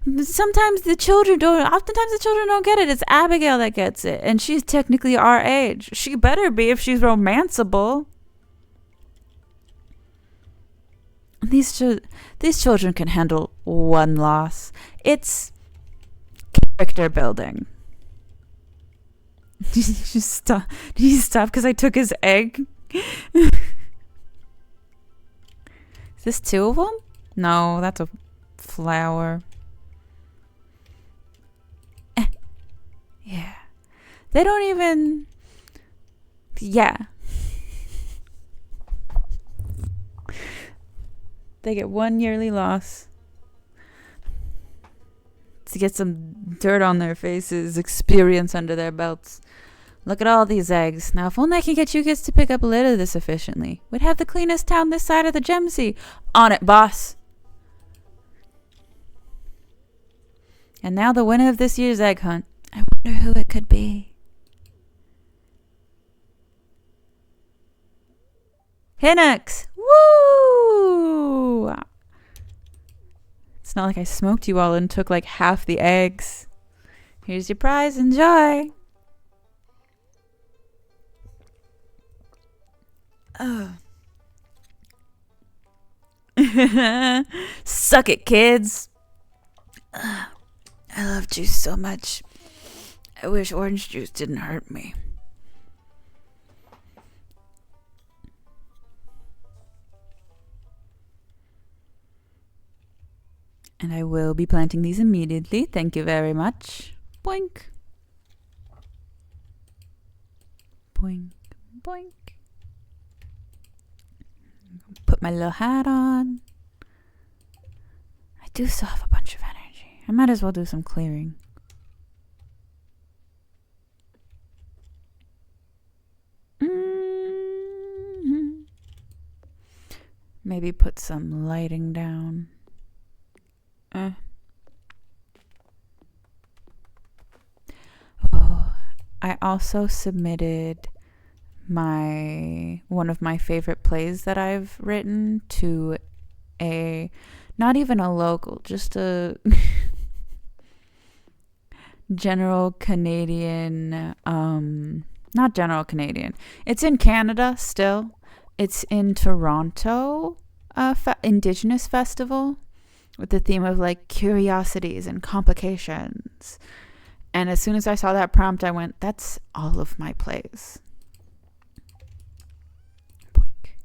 Oftentimes the children don't get it. It's Abigail that gets it, and she's technically our age. She better be if she's romanceable. These children can handle one loss. It's character building. Did you stop because I took his egg? Is this two of them? No, that's a flower. Yeah. They don't even... Yeah. They get one yearly loss. To get some dirt on their faces, experience under their belts. Look at all these eggs. Now, if only I can get you kids to pick up a litter this efficiently, we'd have the cleanest town this side of the Gem Sea. On it, boss. And now the winner of this year's egg hunt. I wonder who it could be. Hinnox! Woo! It's not like I smoked you all and took like half the eggs. Here's your prize. Enjoy. Oh. Suck it, kids. I love juice so much. I wish orange juice didn't hurt me. And I will be planting these immediately. Thank you very much. Boink. Boink. Boink. Put my little hat on. I do still have a bunch of energy. I might as well do some clearing. Maybe put some lighting down. Oh, I also submitted one of my favorite plays that I've written to not even a local, just a general Canadian, not general Canadian. It's in Canada still. It's in Toronto, Indigenous Festival, with the theme of like curiosities and complications. And as soon as I saw that prompt, I went, that's all of my plays. Boink.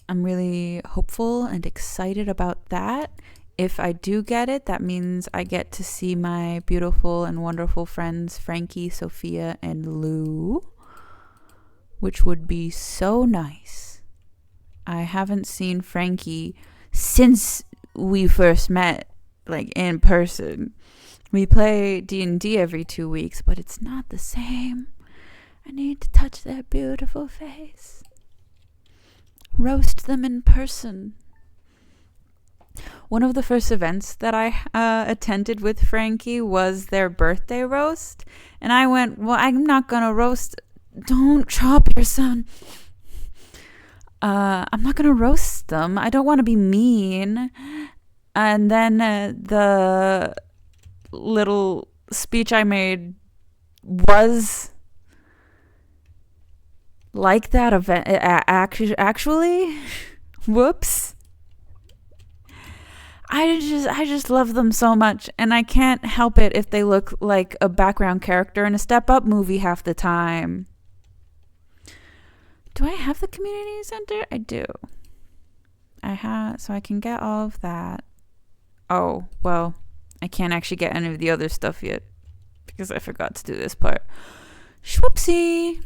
I'm really hopeful and excited about that. If I do get it, that means I get to see my beautiful and wonderful friends, Frankie, Sophia, and Lou, which would be so nice. I haven't seen Frankie since we first met, like in person. We play D&D every 2 weeks, but it's not the same. I need to touch their beautiful face. Roast them in person. One of the first events that I attended with Frankie was their birthday roast. And I went, well, I'm not going to roast. Don't chop your son. I'm not going to roast them. I don't want to be mean. And then the little speech I made was like that event. Actually, whoops. I just love them so much, and I can't help it if they look like a background character in a Step Up movie half the time. Do I have the community center? I do. So I can get all of that. Oh, well, I can't actually get any of the other stuff yet because I forgot to do this part. Schwupsie.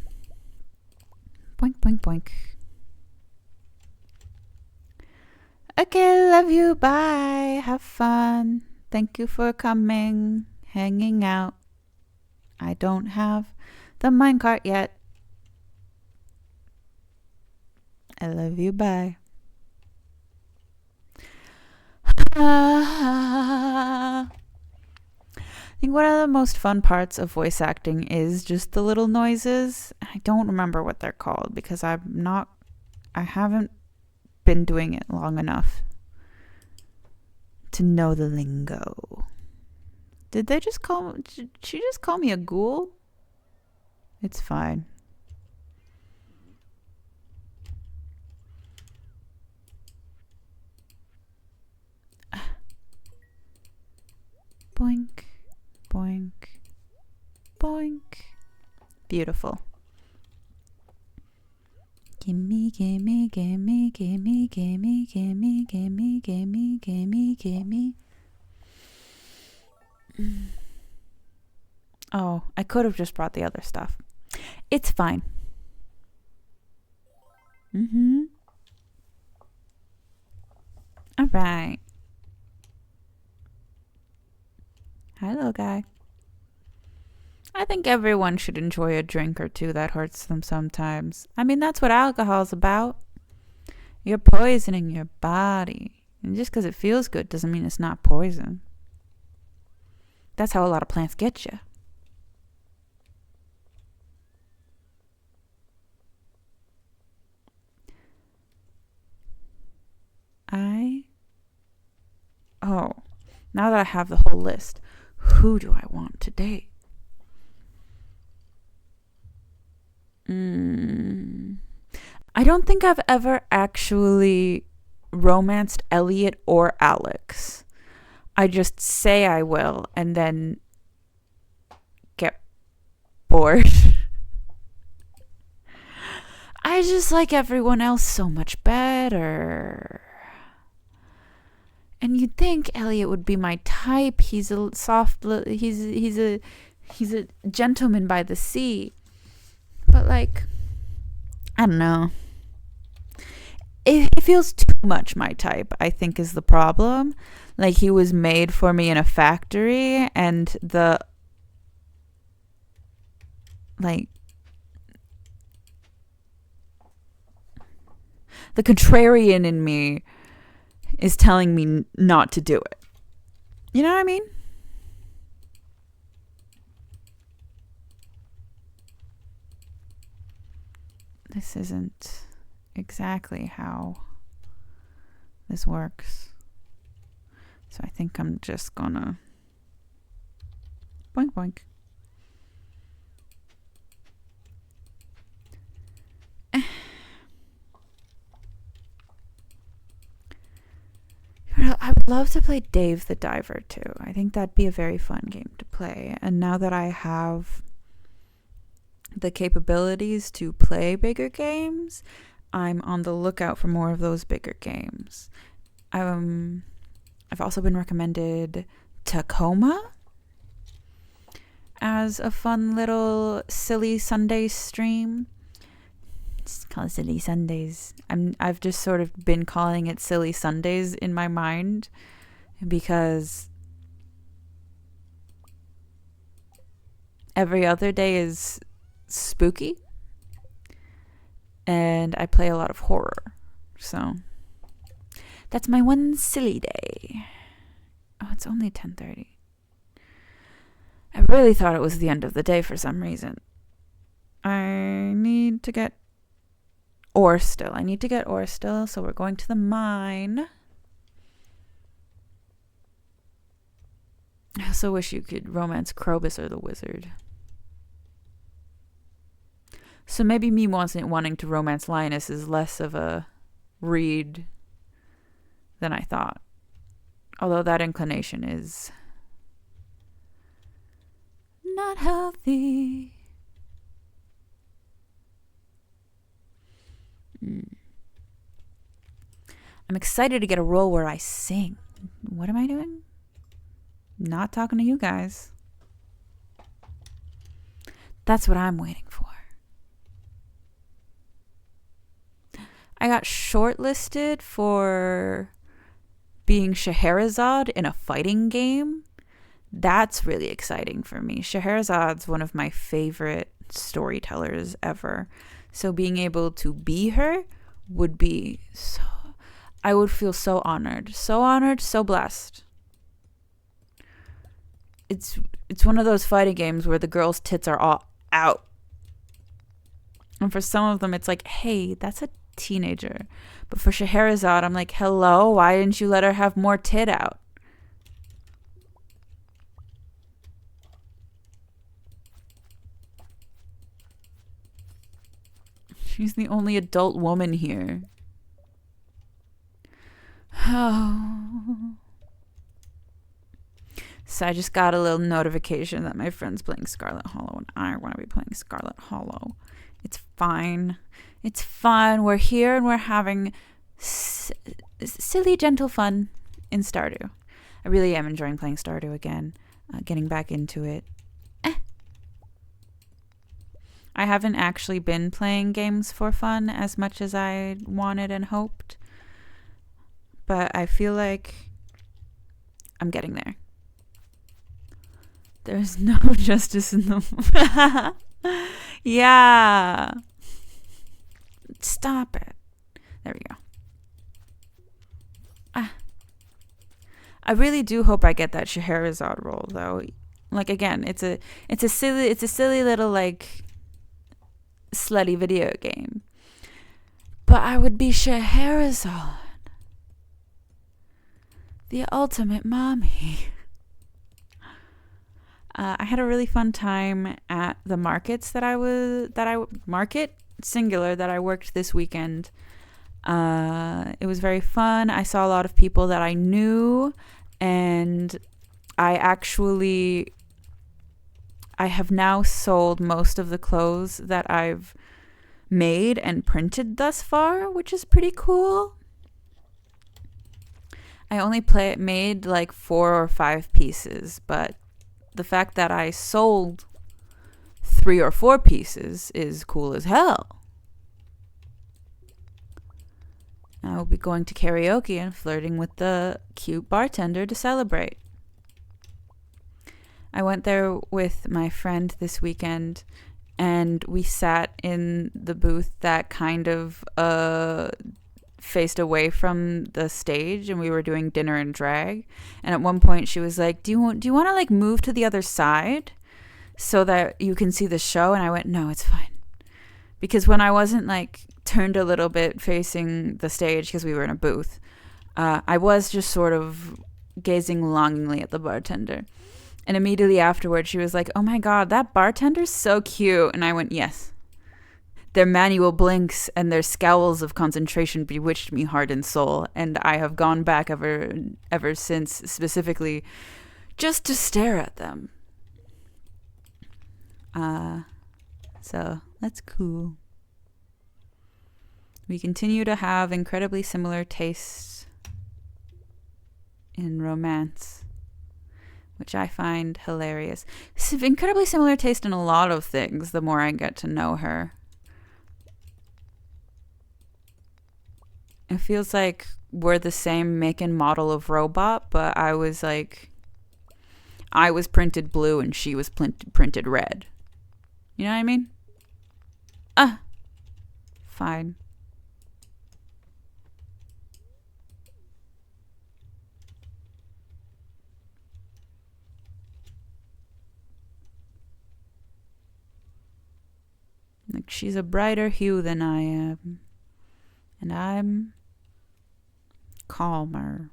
Boink, boink, boink. Okay, love you. Bye. Have fun. Thank you for coming, hanging out. I don't have the minecart yet. I love you. Bye. I think one of the most fun parts of voice acting is just the little noises. I don't remember what they're called because I haven't been doing it long enough to know the lingo. Did she just call me a ghoul? It's fine. Boink, boink, boink. Beautiful. Gimme, gimme, gimme, gimme, gimme, gimme, gimme, gimme, gimme, gimme. Oh, I could have just brought the other stuff. It's fine. All right. Hi, little guy. I think everyone should enjoy a drink or two that hurts them sometimes. I mean, that's what alcohol's about. You're poisoning your body. And just because it feels good doesn't mean it's not poison. That's how a lot of plants get you. Now that I have the whole list, who do I want to date? I don't think I've ever actually romanced Elliot or Alex. I just say I will and then get bored. I just like everyone else so much better. And you'd think Elliot would be my type. He's a he's a gentleman by the sea. But like, I don't know. It feels too much my type, I think, is the problem. Like, he was made for me in a factory, and the contrarian in me is telling me not to do it. You know what I mean? this isn't exactly how this works. So I think I'm just gonna boink boink. I would love to play Dave the Diver too. I think that'd be a very fun game to play. And now that I have the capabilities to play bigger games, I'm on the lookout for more of those bigger games. I've also been recommended Tacoma as a fun little silly Sunday stream. It's called Silly Sundays. I've just sort of been calling it Silly Sundays in my mind because every other day is spooky and I play a lot of horror. So that's my one silly day. Oh, it's only 10:30. I really thought it was the end of the day for some reason. I need to get ore still. So we're going to the mine. I also wish you could romance Krobus or the wizard. So maybe me wanting to romance Linus is less of a read than I thought. Although that inclination is not healthy. I'm excited to get a role where I sing. What am I doing? Not talking to you guys. That's what I'm waiting for. I got shortlisted for being Scheherazade in a fighting game. That's really exciting for me. Scheherazade's one of my favorite storytellers ever. So being able to be her would be so... I would feel so honored, so blessed. It's one of those fighting games where the girl's tits are all out. And for some of them, it's like, hey, that's a teenager. But for Scheherazade, I'm like, hello, why didn't you let her have more tit out? She's the only adult woman here. Oh. So I just got a little notification that my friend's playing Scarlet Hollow and I want to be playing Scarlet Hollow. It's fine. It's fun. We're here and we're having silly, gentle fun in Stardew. I really am enjoying playing Stardew again. Getting back into it. I haven't actually been playing games for fun as much as I wanted and hoped. But I feel like I'm getting there. There's no justice in the... Yeah. Stop it. There we go. I really do hope I get that Scheherazade role, though. Like, again, it's a silly little, like, slutty video game. But I would be Scheherazade. The ultimate mommy. I had a really fun time at the markets that I worked this weekend. It was very fun. I saw a lot of people that I knew, and I have now sold most of the clothes that I've made and printed thus far, which is pretty cool. I only made like 4 or 5 pieces, but the fact that I sold 3 or 4 pieces is cool as hell. I will be going to karaoke and flirting with the cute bartender to celebrate. I went there with my friend this weekend, and we sat in the booth that kind of faced away from the stage, and we were doing dinner and drag. And at one point she was like, do you want to like move to the other side so that you can see the show? And I went, no, it's fine, Because when I wasn't like turned a little bit facing the stage because we were in a booth, I was just sort of gazing longingly at the bartender. And immediately afterwards, she was like, "Oh my God, that bartender's so cute." And I went, "Yes." Their manual blinks and their scowls of concentration bewitched me heart and soul. And I have gone back ever since, specifically just to stare at them. So that's cool. We continue to have incredibly similar tastes in romance, which I find hilarious. Incredibly similar taste in a lot of things the more I get to know her. It feels like we're the same make and model of robot, but I was printed blue and she was printed red. You know what I mean? Fine. Like, she's a brighter hue than I am. And I'm calmer.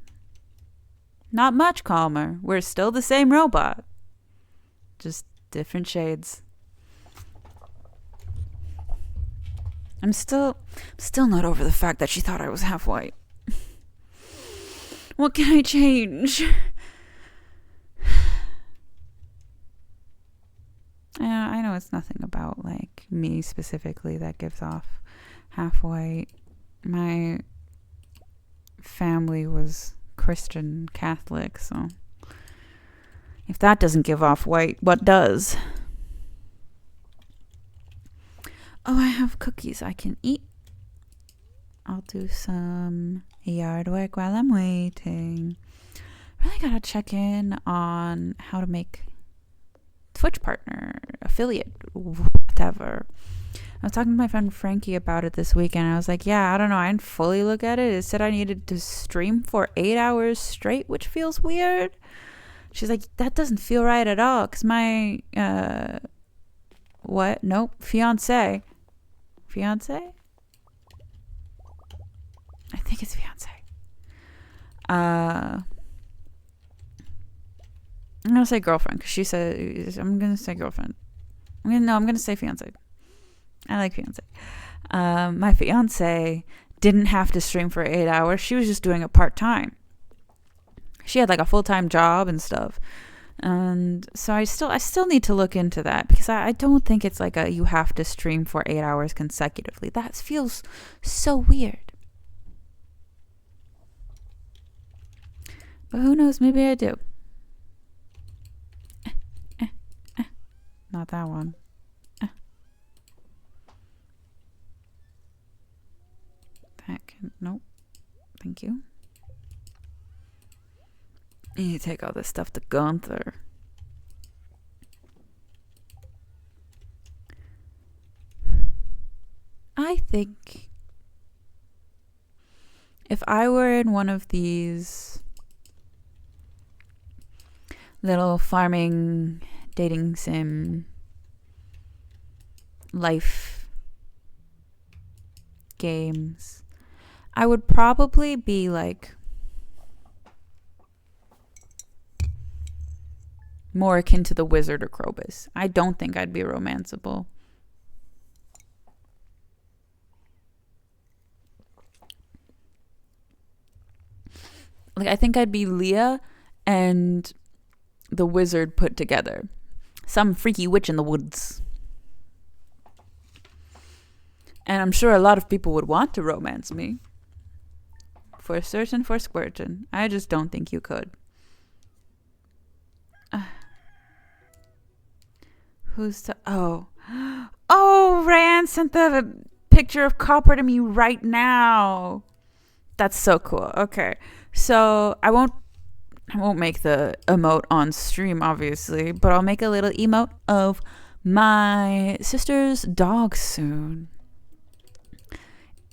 Not much calmer. We're still the same robot. Just different shades. I'm still not over the fact that she thought I was half white. What can I change? I know it's nothing about like me specifically that gives off half white. My family was Christian Catholic, so if that doesn't give off white, what does? Oh, I have cookies I can eat. I'll do some yard work while I'm waiting. Really gotta check in on how to make Twitch partner, affiliate, whatever. I was talking to my friend Frankie about it this weekend. I was like, yeah, I don't know. I didn't fully look at it. It said I needed to stream for 8 hours straight, which feels weird. She's like, that doesn't feel right at all. Because my, what? Nope. Fiance? I think it's fiance. I'm going to say girlfriend. Because she said, I'm going to say girlfriend. I'm going to say fiance. I like fiance. My fiance didn't have to stream for 8 hours. She was just doing it part-time. She had like a full-time job and stuff. And so I still need to look into that, because I don't think it's like you have to stream for 8 hours consecutively. That feels so weird. But who knows? Maybe I do. Not that one. Nope. Thank you. You need to take all this stuff to Gunther. I think if I were in one of these little farming, dating sim, life games, I would probably be like more akin to the Wizard or Krobus. I don't think I'd be romanceable. Like, I think I'd be Leah and the Wizard put together. Some freaky witch in the woods. And I'm sure a lot of people would want to romance me. For certain, for squirtin'. I just don't think you could. Who's the... Oh, Rand sent the picture of Copper to me right now. That's so cool. Okay. So I won't make the emote on stream, obviously, but I'll make a little emote of my sister's dog soon.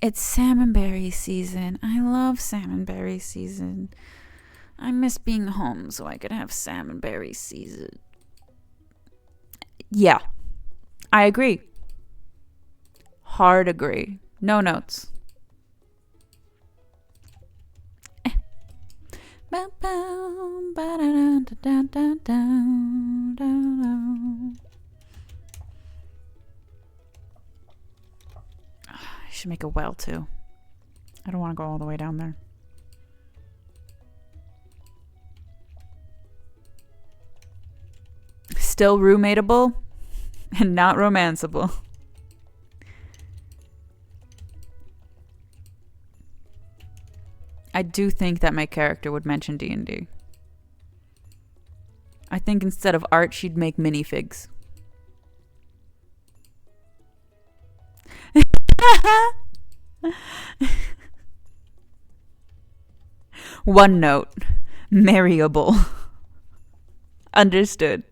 It's salmonberry season. I love salmonberry season. I miss being home so I could have salmonberry season. Yeah, I agree. Hard agree. No notes. I should make a well too. I don't want to go all the way down there. Still roommateable and not romanceable. I do think that my character would mention D&D. I think instead of art, she'd make minifigs. One note. Marryable. Understood.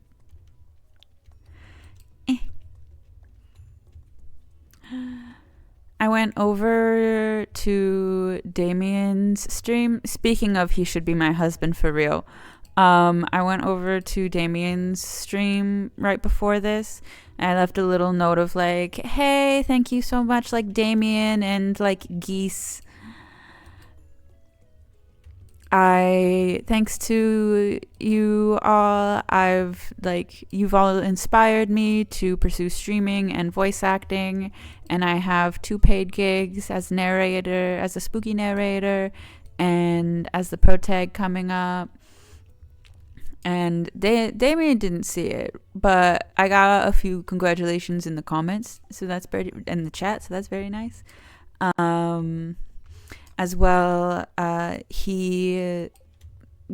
I went over to Damien's stream. Speaking of, he should be my husband for real. I went over to Damien's stream right before this. And I left a little note of like, hey, thank you so much, like Damien and like Geese. Thanks to you all, you've all inspired me to pursue streaming and voice acting, and I have 2 paid gigs as narrator, as a spooky narrator, and as the protag coming up. And Damien didn't see it, but I got a few congratulations in the comments, so that's in the chat, so that's very nice. As well, he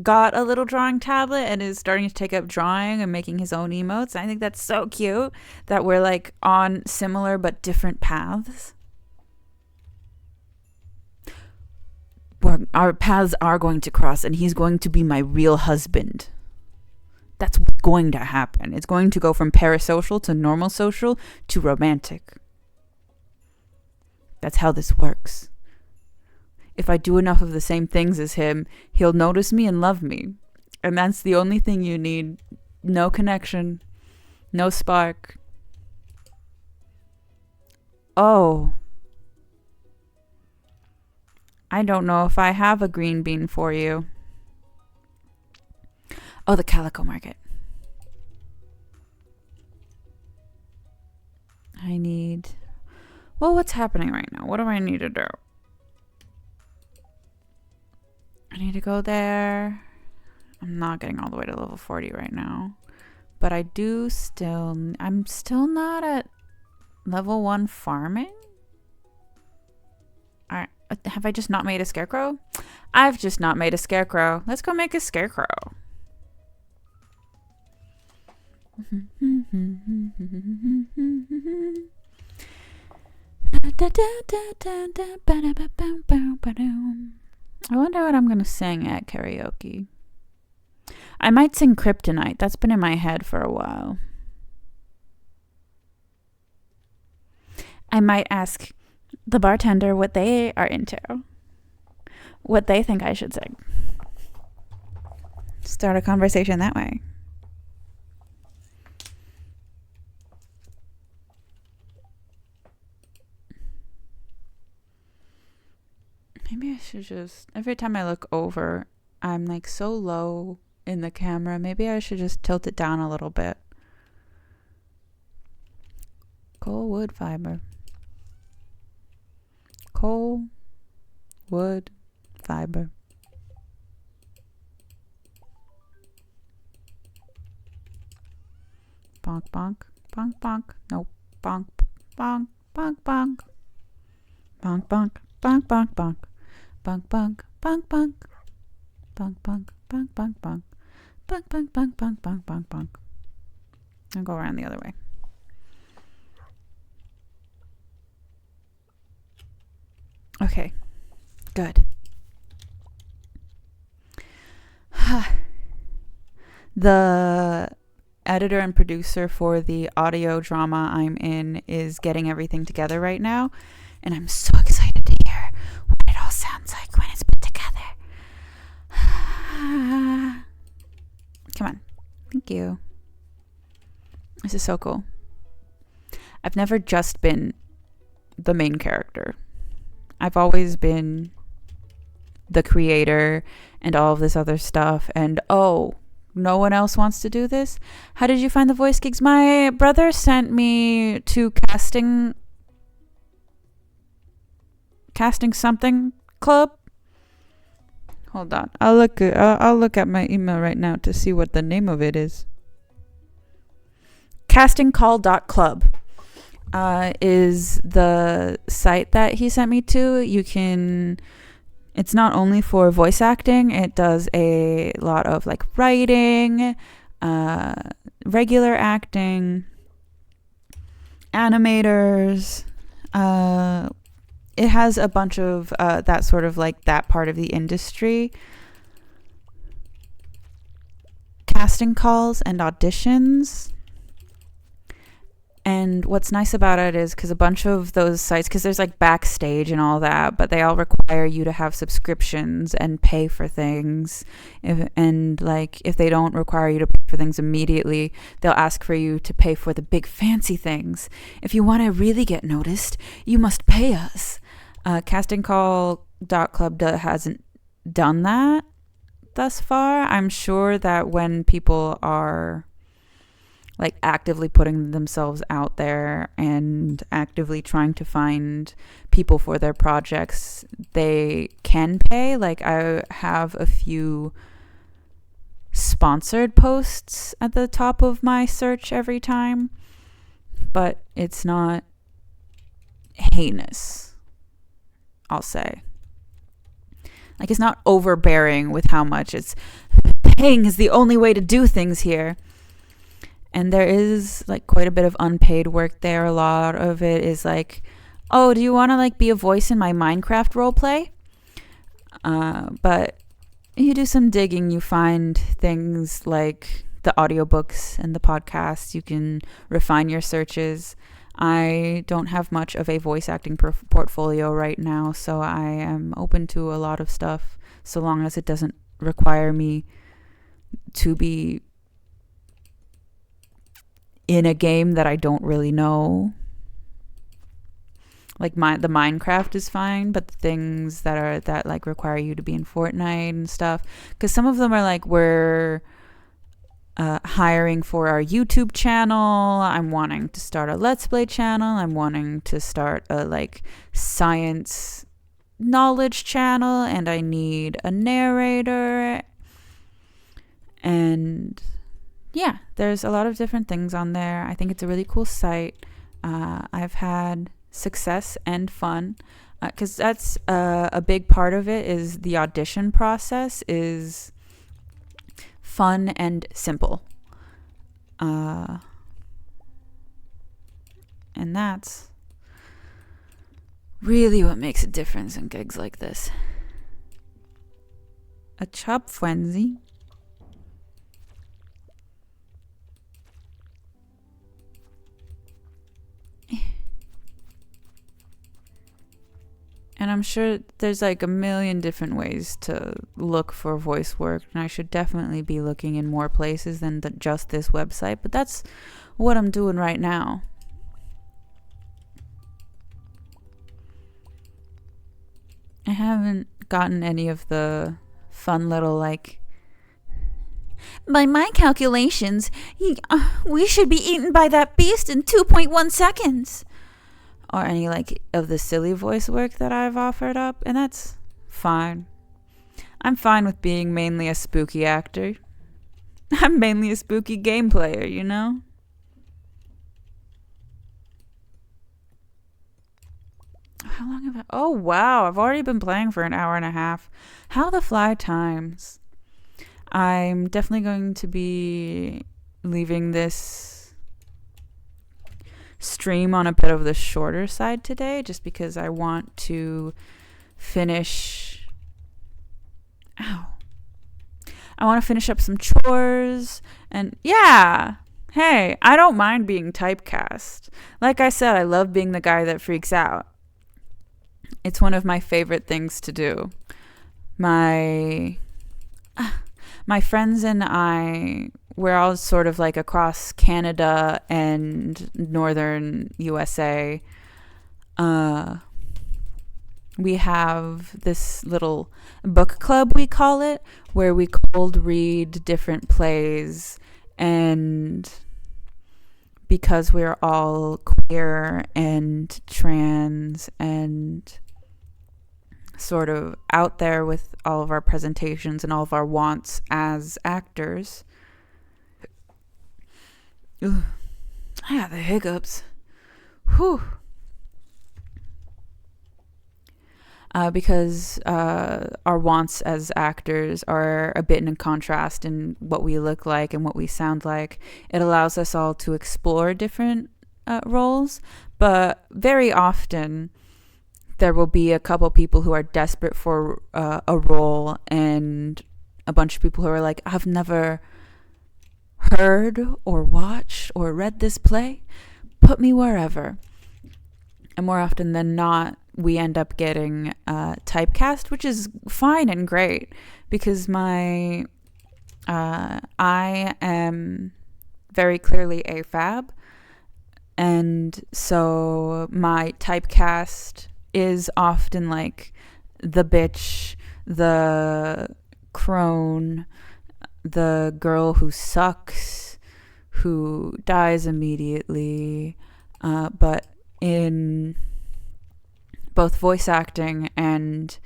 got a little drawing tablet and is starting to take up drawing and making his own emotes. I think that's so cute that we're like on similar but different paths. Our paths are going to cross, and he's going to be my real husband. That's what's going to happen. It's going to go from parasocial to normal social to romantic. That's how this works. If I do enough of the same things as him, he'll notice me and love me. And that's the only thing you need. No connection. No spark. Oh. I don't know if I have a green bean for you. Oh, the Calico Market. Well, what's happening right now? What do I need to do? I need to go there. I'm not getting all the way to level 40 right now. But I'm still not at level 1 farming? Have I just not made a scarecrow? I've just not made a scarecrow. Let's go make a scarecrow. I wonder what I'm going to sing at karaoke. I might sing Kryptonite. That's been in my head for a while. I might ask the bartender what they are into. What they think I should sing. Start a conversation that way. Maybe I should just... Every time I look over, I'm like so low in the camera. Maybe I should just tilt it down a little bit. Coal, wood, fiber. Coal, wood, fiber. Bonk, bonk, bonk, bonk. Nope. Bonk, bonk, bonk, bonk. Bonk, bonk, bonk, bonk, bonk. Bonk, bonk, bonk, bonk. Bonk, bonk, bonk, bonk, bonk. Bonk, bonk, bonk, bonk, bonk, bonk, bonk. I'll go around the other way. Okay, good. The editor and producer for the audio drama I'm in is getting everything together right now, and I'm so excited to hear what it all sounds like when it's put together. Come on. Thank you. This is so cool. I've never just been the main character. I've always been the creator and all of this other stuff. And no one else wants to do this? How did you find the voice gigs? My brother sent me to casting something club. Hold on. I'll look at my email right now to see what the name of it is. Castingcall.club is the site that he sent me to. It's not only for voice acting, it does a lot of like writing, regular acting, animators. It has a bunch of that sort of like that part of the industry. Casting calls and auditions. And what's nice about it is because a bunch of those sites, because there's like Backstage and all that, but they all require you to have subscriptions and pay for things. If they don't require you to pay for things immediately, they'll ask for you to pay for the big fancy things. If you want to really get noticed, you must pay us. Castingcall.club hasn't done that thus far. I'm sure that when people are like actively putting themselves out there and actively trying to find people for their projects, they can pay. Like I have a few sponsored posts at the top of my search every time, but it's not heinous, I'll say. Like it's not overbearing with how much it's paying is the only way to do things here. And there is like quite a bit of unpaid work there. A lot of it is like, oh, do you want to like be a voice in my Minecraft roleplay? But you do some digging, you find things like the audiobooks and the podcasts. You can refine your searches. I don't have much of a voice acting portfolio right now, so I am open to a lot of stuff so long as it doesn't require me to be in a game that I don't really know. Like the Minecraft is fine, but the things that like require you to be in Fortnite and stuff, because some of them are like, we're hiring for our YouTube channel. I'm wanting to start a Let's Play channel. I'm wanting to start a like science knowledge channel, and I need a narrator. And yeah, there's a lot of different things on there. I think it's a really cool site. I've had success and fun because that's a big part of it. Is the audition process is fun and simple, and that's really what makes a difference in gigs like this. A chop frenzy. And I'm sure there's like a million different ways to look for voice work, and I should definitely be looking in more places than just this website, but that's what I'm doing right now. I haven't gotten any of the fun little like, by my calculations, we should be eaten by that beast in 2.1 seconds. Or any like of the silly voice work that I've offered up, and that's fine. I'm fine with being mainly a spooky actor. I'm mainly a spooky game player, you know? How long have I... Oh, wow. I've already been playing for an hour and a half. How the fly times. I'm definitely going to be leaving this stream on a bit of the shorter side today, just because I want to finish... Ow. I want to finish up some chores, and yeah, hey, I don't mind being typecast. Like I said, I love being the guy that freaks out. It's one of my favorite things to do. My friends and I, we're all sort of like across Canada and northern USA. We have this little book club, we call it, where we cold read different plays, and because we're all queer and trans and sort of out there with all of our presentations and all of our wants as actors. Ugh, I have the hiccups. Whew. Because our wants as actors are a bit in contrast in what we look like and what we sound like. It allows us all to explore different roles, but very often there will be a couple people who are desperate for a role and a bunch of people who are like, I've never heard or watched or read this play. Put me wherever. And more often than not, we end up getting typecast, which is fine and great because I am very clearly AFAB, and so my typecast is often like the bitch, the crone, the girl who sucks, who dies immediately, but in both voice acting and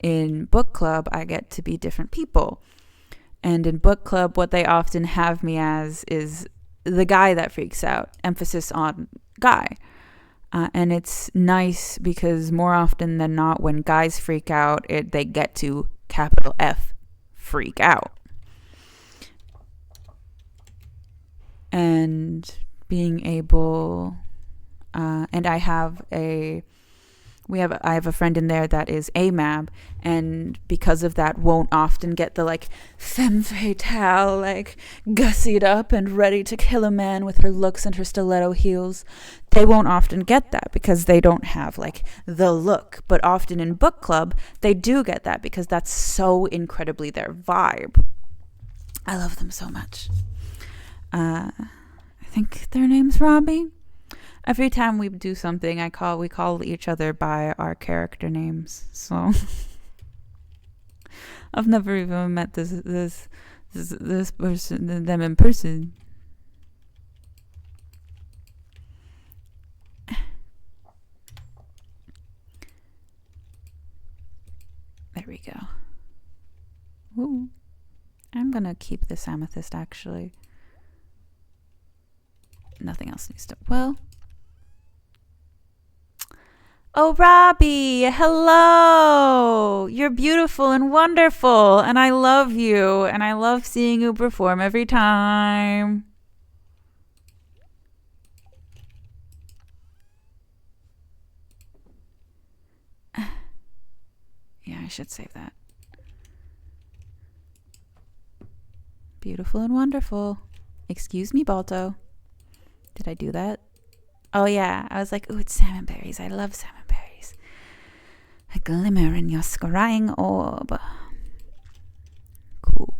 in book club, I get to be different people. And in book club, what they often have me as is the guy that freaks out, emphasis on guy. And it's nice because more often than not, when guys freak out, they get to capital F, freak out. And being able, and I have a friend in there that is AMAB, and because of that won't often get the like femme fatale, like gussied up and ready to kill a man with her looks and her stiletto heels. They won't often get that because they don't have like the look, but often in book club they do get that because that's so incredibly their vibe. I love them so much. I think their name's Robbie. Every time we do something, we call each other by our character names. So I've never even met this person, them in person. There we go. Ooh. I'm gonna keep this amethyst actually. Nothing else needs to. Well. Oh, Robbie, hello! You're beautiful and wonderful, and I love you, and I love seeing you perform every time. Yeah, I should save that. Beautiful and wonderful. Excuse me, Balto. Did I do that? Oh, yeah. I was like, ooh, it's salmon berries. I love salmon berries. A glimmer in your scrying orb. Cool.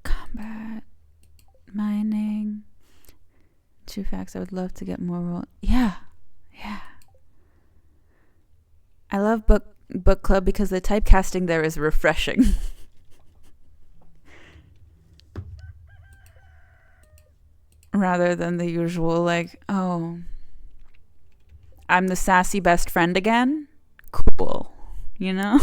Combat. Mining. True facts. I would love to get more. Yeah. I love book club because the typecasting there is refreshing. Rather than the usual, like, oh, I'm the sassy best friend again? Cool. You know?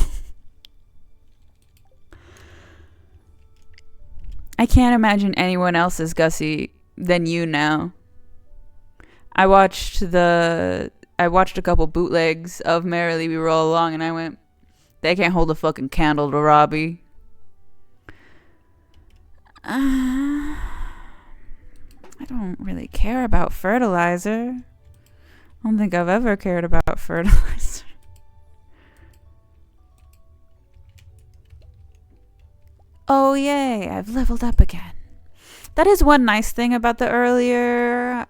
I can't imagine anyone else as gussy than you now. I watched a couple bootlegs of Merrily We Roll Along and I went, they can't hold a fucking candle to Robbie. I don't really care about fertilizer. I don't think I've ever cared about fertilizer. Oh, yay, I've leveled up again. That is one nice thing about the earlier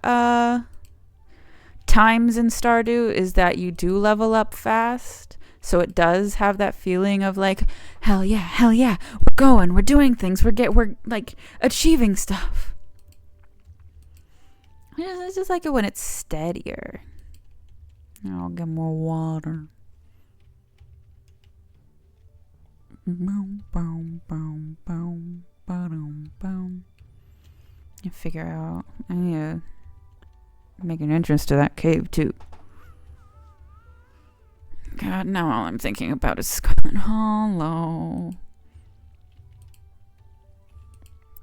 times in Stardew is that you do level up fast. So it does have that feeling of like, hell yeah, we're going, we're doing things, we're like achieving stuff. I just like it when it's steadier. I'll get more water. Boom, boom, boom, boom, boom, boom. You figure out. I need to make an entrance to that cave too. God, now all I'm thinking about is Scarlet Hollow.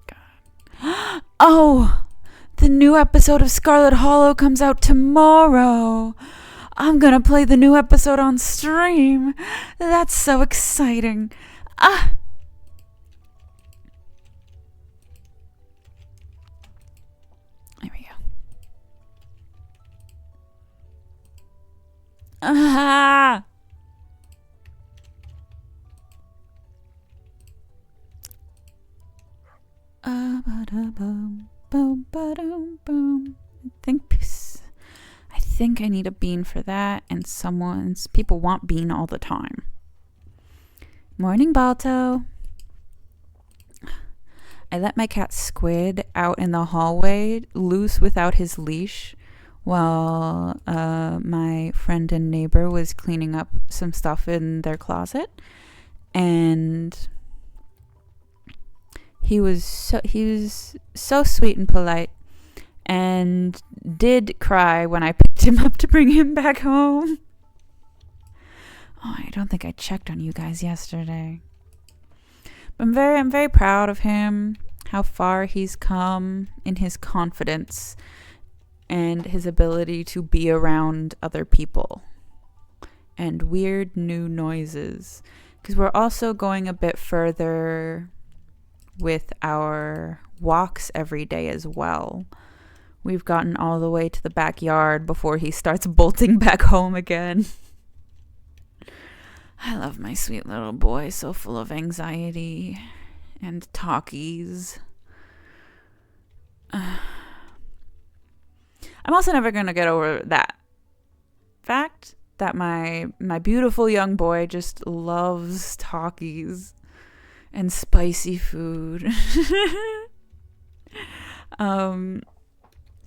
God. Oh! The new episode of Scarlet Hollow comes out tomorrow. I'm gonna play the new episode on stream. That's so exciting. Ah! There we go. Ah! Boom, boom, boom. I think I need a bean for that, and people want bean all the time. Morning, Balto. I let my cat Squid out in the hallway, loose without his leash, while my friend and neighbor was cleaning up some stuff in their closet, and he was so sweet and polite, and did cry when I picked him up to bring him back home. Oh, I don't think I checked on you guys yesterday. But I'm very proud of him, how far he's come in his confidence and his ability to be around other people and weird new noises. Because we're also going a bit further with our walks every day as well. We've gotten all the way to the backyard before he starts bolting back home again. I love my sweet little boy, so full of anxiety and talkies. I'm also never going to get over that fact that my beautiful young boy just loves talkies and spicy food.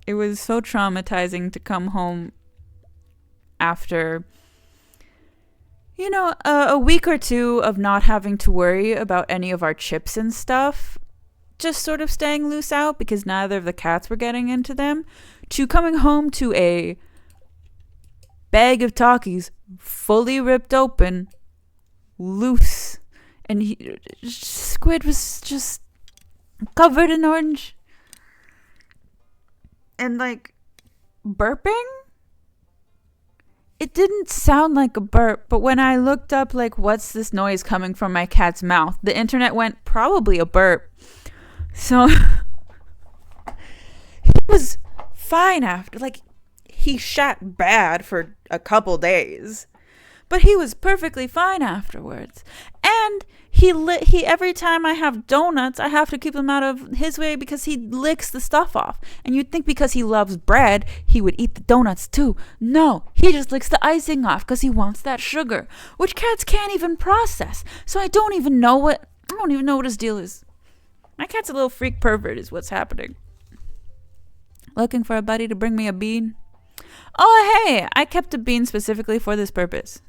It was so traumatizing to come home after, a week or two of not having to worry about any of our chips and stuff, just sort of staying loose out because neither of the cats were getting into them, to coming home to a bag of Takis fully ripped open, loose, and Squid was just covered in orange and burping. It didn't sound like a burp, but when I looked up, what's this noise coming from my cat's mouth? The internet went, probably a burp. So, he was fine after. He shat bad for a couple days. But he was perfectly fine afterwards. And he every time I have donuts, I have to keep them out of his way because he licks the stuff off. And you'd think because he loves bread, he would eat the donuts too. No, he just licks the icing off because he wants that sugar, which cats can't even process. So I don't even know what his deal is. My cat's a little freak pervert is what's happening. Looking for a buddy to bring me a bean. Oh, hey, I kept a bean specifically for this purpose.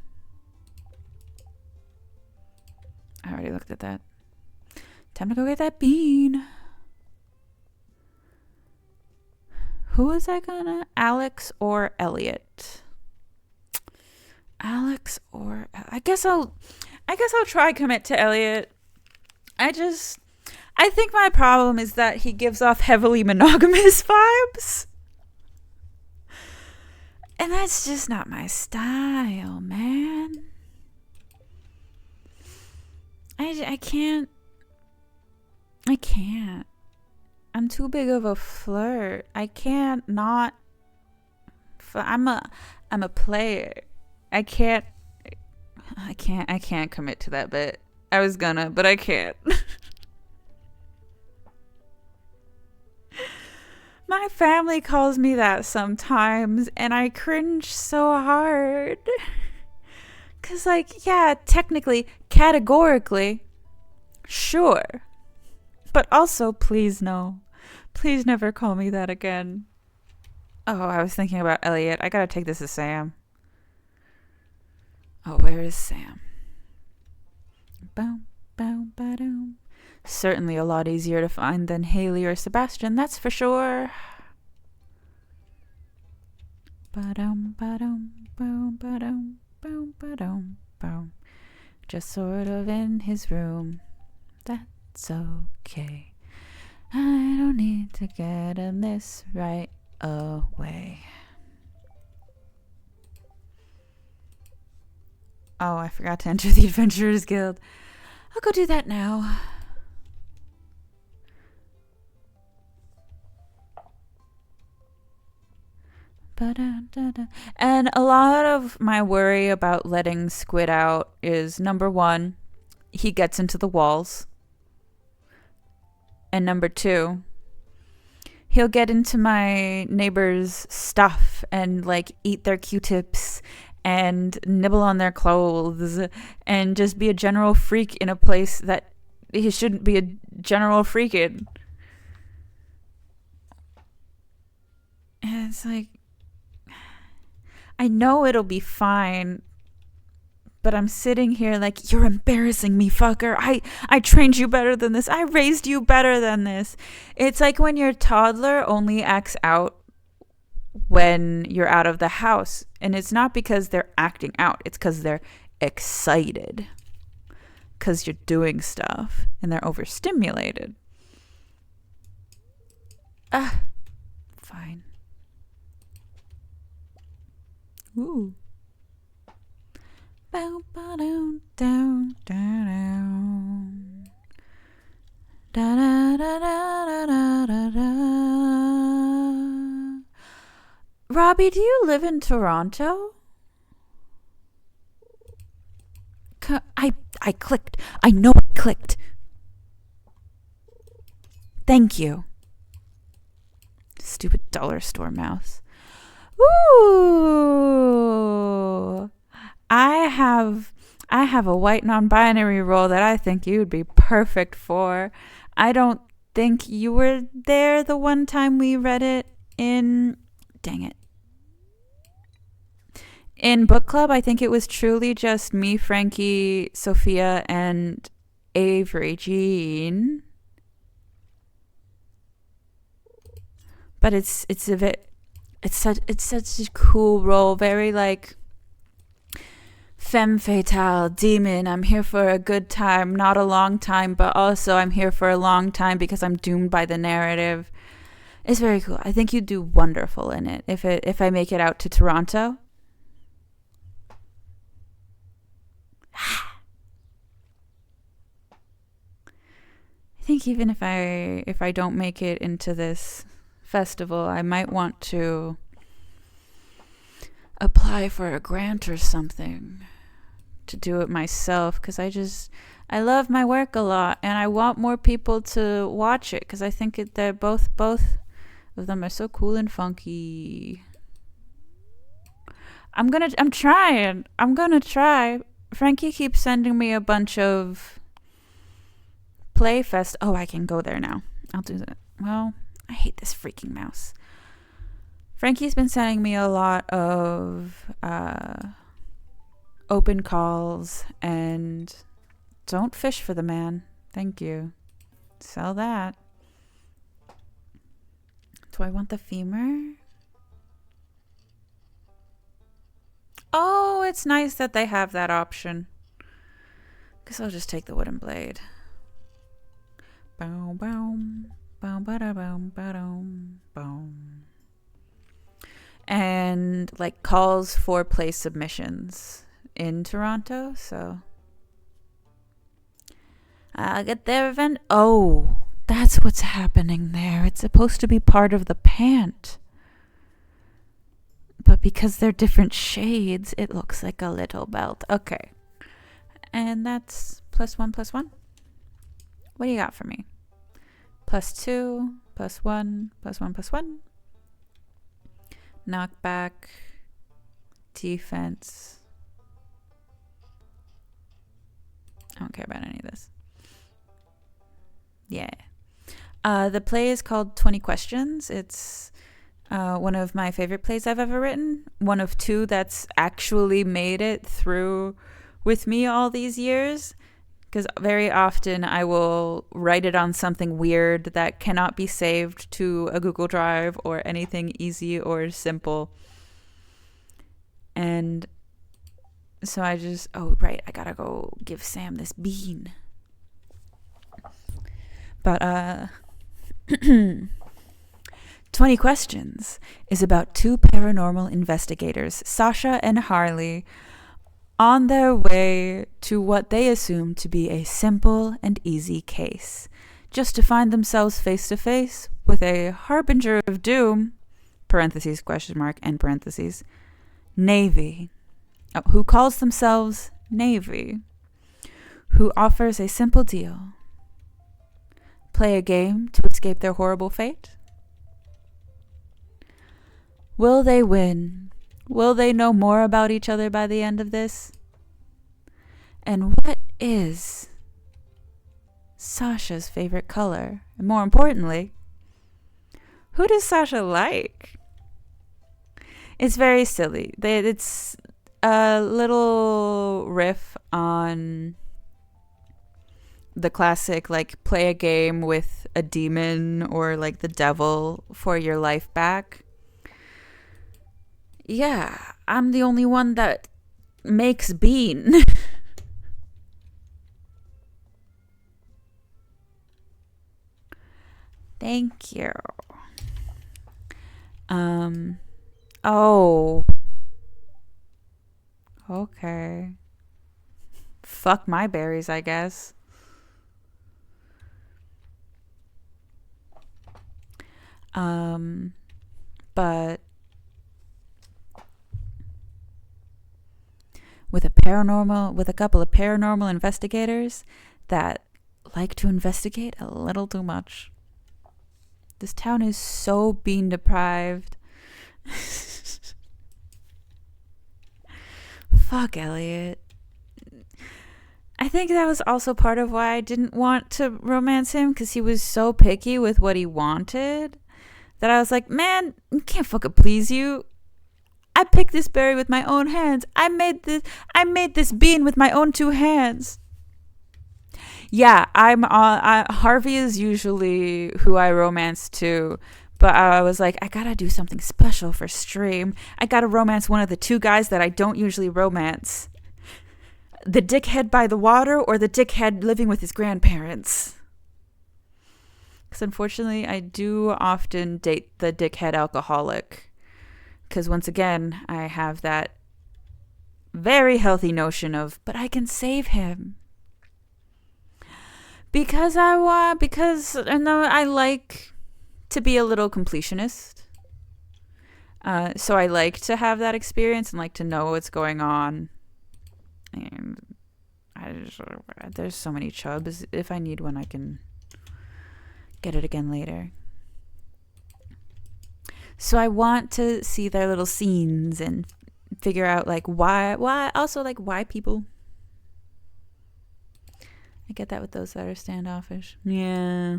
I already looked at that. Time to go get that bean. Who was I gonna? Alex or Elliot? Alex or I guess I'll try commit to Elliot. I think my problem is that he gives off heavily monogamous vibes. And that's just not my style, man. I can't. I'm too big of a flirt. I can't not. I'm a player. I can't commit to that bit. I was gonna, but I can't. My family calls me that sometimes, and I cringe so hard. 'Cause yeah, technically, categorically, sure. But also, please no. Please never call me that again. Oh, I was thinking about Elliot. I gotta take this to Sam. Oh, where is Sam? Boom, boom, ba-doom. Certainly a lot easier to find than Haley or Sebastian, that's for sure. Ba-dum, ba-dum, boom, ba-dum, boom, ba-dum, boom. Just sort of in his room. That's okay. I don't need to get in this right away. Oh, I forgot to enter the Adventurers Guild. I'll go do that now. And a lot of my worry about letting Squid out is, number one, he gets into the walls. And number two, he'll get into my neighbors' stuff and like eat their Q-tips and nibble on their clothes and just be a general freak in a place that he shouldn't be a general freak in. And it's like, I know it'll be fine, but I'm sitting here like, you're embarrassing me, fucker. I trained you better than this. I raised you better than this. It's like when your toddler only acts out when you're out of the house. And it's not because they're acting out. It's because they're excited. Because you're doing stuff and they're overstimulated. Fine. Ooh. Bow, ba, down, down, down, da, da, da, da, da, da, da. Robbie, do you live in Toronto? I clicked. I know I clicked. Thank you. Stupid dollar store mouse. Ooh. I have a white non-binary role that I think you would be perfect for. I don't think you were there the one time we read it in... Dang it. In book club, I think it was truly just me, Frankie, Sophia, and Avery Jean. But it's such a cool role, very like femme fatale, demon. I'm here for a good time, not a long time, but also I'm here for a long time because I'm doomed by the narrative. It's very cool. I think you do wonderful in it if I make it out to Toronto. I think even if I don't make it into this festival, I might want to apply for a grant or something to do it myself, because I love my work a lot and I want more people to watch it, because I think they're both of them are so cool and funky. I'm gonna try. Frankie keeps sending me a bunch of Playfest. Oh, I can go there now. I'll do that. Well, I hate this freaking mouse. Frankie's been sending me a lot of open calls, and don't fish for the man. Thank you. Sell that. Do I want the femur? Oh, it's nice that they have that option. Guess I'll just take the wooden blade. Boom, boom, boom, ba-da, boom, ba-dum, boom. And like calls for play submissions in Toronto, so I'll get their event. Oh, that's what's happening there. It's supposed to be part of the pant. But because they're different shades, it looks like a little belt. Okay. And that's +1, +1. What do you got for me? +2, +1, +1, +1. Knockback. Defense. I don't care about any of this. Yeah. The play is called 20 Questions. It's One of my favorite plays I've ever written. One of two that's actually made it through with me all these years. Because very often I will write it on something weird that cannot be saved to a Google Drive or anything easy or simple. And so I just, oh, right, I gotta go give Sam this bean. But, 20 Questions is about two paranormal investigators, Sasha and Harley, on their way to what they assume to be a simple and easy case, just to find themselves face to face with a harbinger of doom, parentheses, question mark, end parentheses, Navy, who calls themselves Navy, who offers a simple deal. Play a game to escape their horrible fate? Will they win? Will they know more about each other by the end of this? And what is Sasha's favorite color? And more importantly, who does Sasha like? It's very silly. It's a little riff on the classic, like, play a game with a demon or like the devil for your life back. Yeah, I'm the only one that makes bean. Thank you. Oh. Okay. Fuck my berries, I guess. But with a couple of paranormal investigators that like to investigate a little too much. This town is so bean deprived. Fuck Elliot. I think that was also part of why I didn't want to romance him, because he was so picky with what he wanted that I was like, man, I can't fucking please you. I picked this berry with my own hands. I made this bean with my own two hands. Yeah, Harvey is usually who I romance too, but I was like, I gotta do something special for stream. I gotta romance one of the two guys that I don't usually romance. The dickhead by the water or the dickhead living with his grandparents. Because unfortunately, I do often date the dickhead alcoholic. Because once again, I have that very healthy notion of, but I can save him. Because I like to be a little completionist. So I like to have that experience and like to know what's going on. And there's so many chubs. If I need one, I can get it again later. So I want to see their little scenes and figure out like why people. I get that with those that are standoffish. Yeah.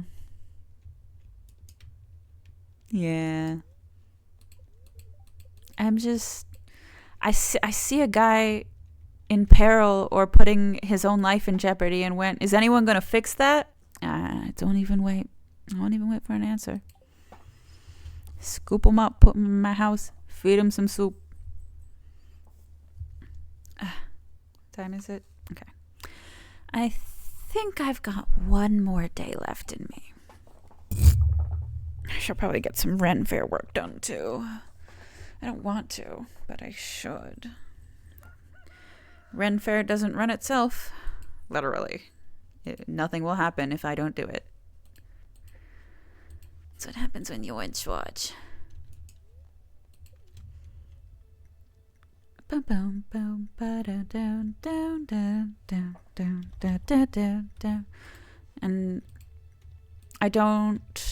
I see a guy in peril or putting his own life in jeopardy and went, is anyone going to fix that? Don't even wait. I won't even wait for an answer. Scoop him up, put him in my house, feed him some soup. What time is it? Okay. I think I've got one more day left in me. I should probably get some Ren Fair work done too. I don't want to, but I should. Ren Fair doesn't run itself. Literally. Nothing will happen if I don't do it. That's what happens when you're in charge. Boom, boom, boom, ba-da, down, down, down, down, down, down, down, down, down. And I don't...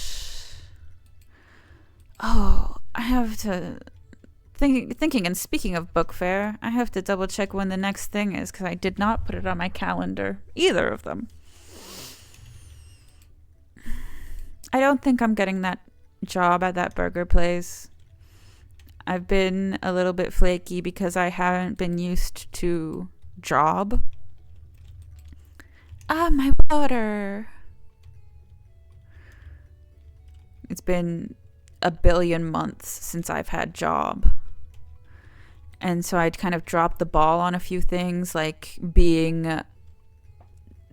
Oh, I have to... Thinking and speaking of book fair, I have to double check when the next thing is, because I did not put it on my calendar. Either of them. I don't think I'm getting that job at that burger place. I've been a little bit flaky because I haven't been used to job. My water. It's been a billion months since I've had job. And so I'd kind of dropped the ball on a few things, like being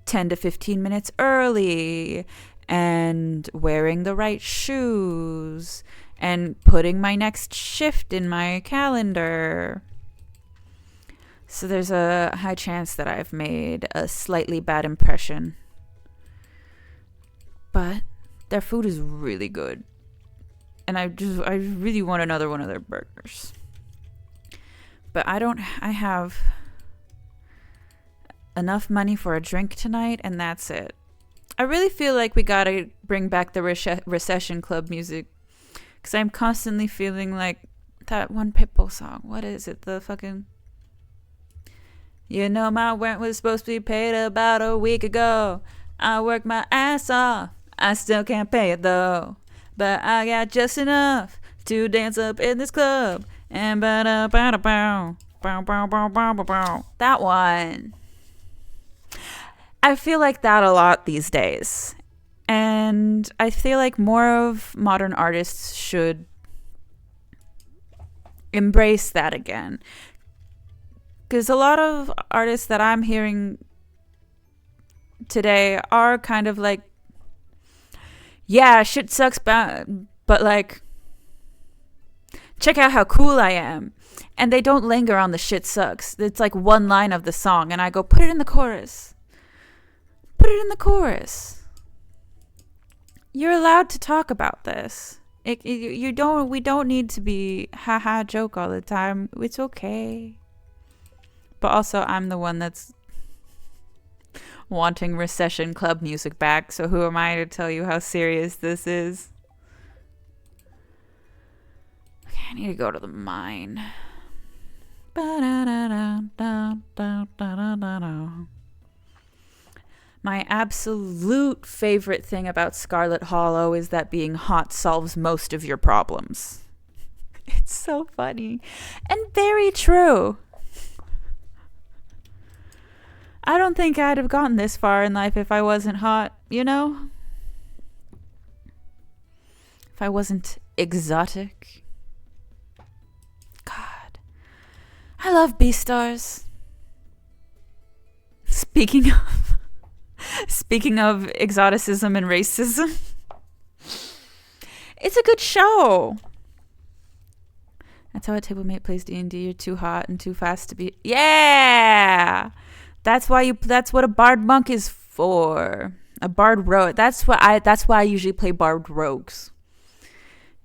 10 to 15 minutes early and wearing the right shoes and putting my next shift in my calendar. So there's a high chance that I've made a slightly bad impression. But their food is really good. And I really want another one of their burgers. But I have enough money for a drink tonight, and that's it. I really feel like we gotta bring back the Recession Club music, because I'm constantly feeling like that one Pitbull song. What is it? The fucking... You know my rent was supposed to be paid about a week ago. I worked my ass off. I still can't pay it though. But I got just enough to dance up in this club. And ba-da-ba-da-bow. Bow. That one. I feel like that a lot these days. And I feel like more of modern artists should embrace that again. Because a lot of artists that I'm hearing today are kind of like, yeah, shit sucks, but like, check out how cool I am. And they don't linger on the shit sucks. It's like one line of the song, and I go, put it in the chorus. Put it in the chorus. You're allowed to talk about this. We don't need to be haha joke all the time. It's okay. But also, I'm the one that's wanting Recession Club music back, so who am I to tell you how serious this is? Okay, I need to go to the mine. My absolute favorite thing about Scarlet Hollow is that being hot solves most of your problems. It's so funny and very true. I don't think I'd have gotten this far in life if I wasn't hot, you know? If I wasn't exotic. God. I love Beastars. Speaking of exoticism and racism. It's a good show. That's how a table mate plays D&D. You're too hot and too fast to be... Yeah! That's what a bard monk is for. A bard rogue. That's why I usually play bard rogues.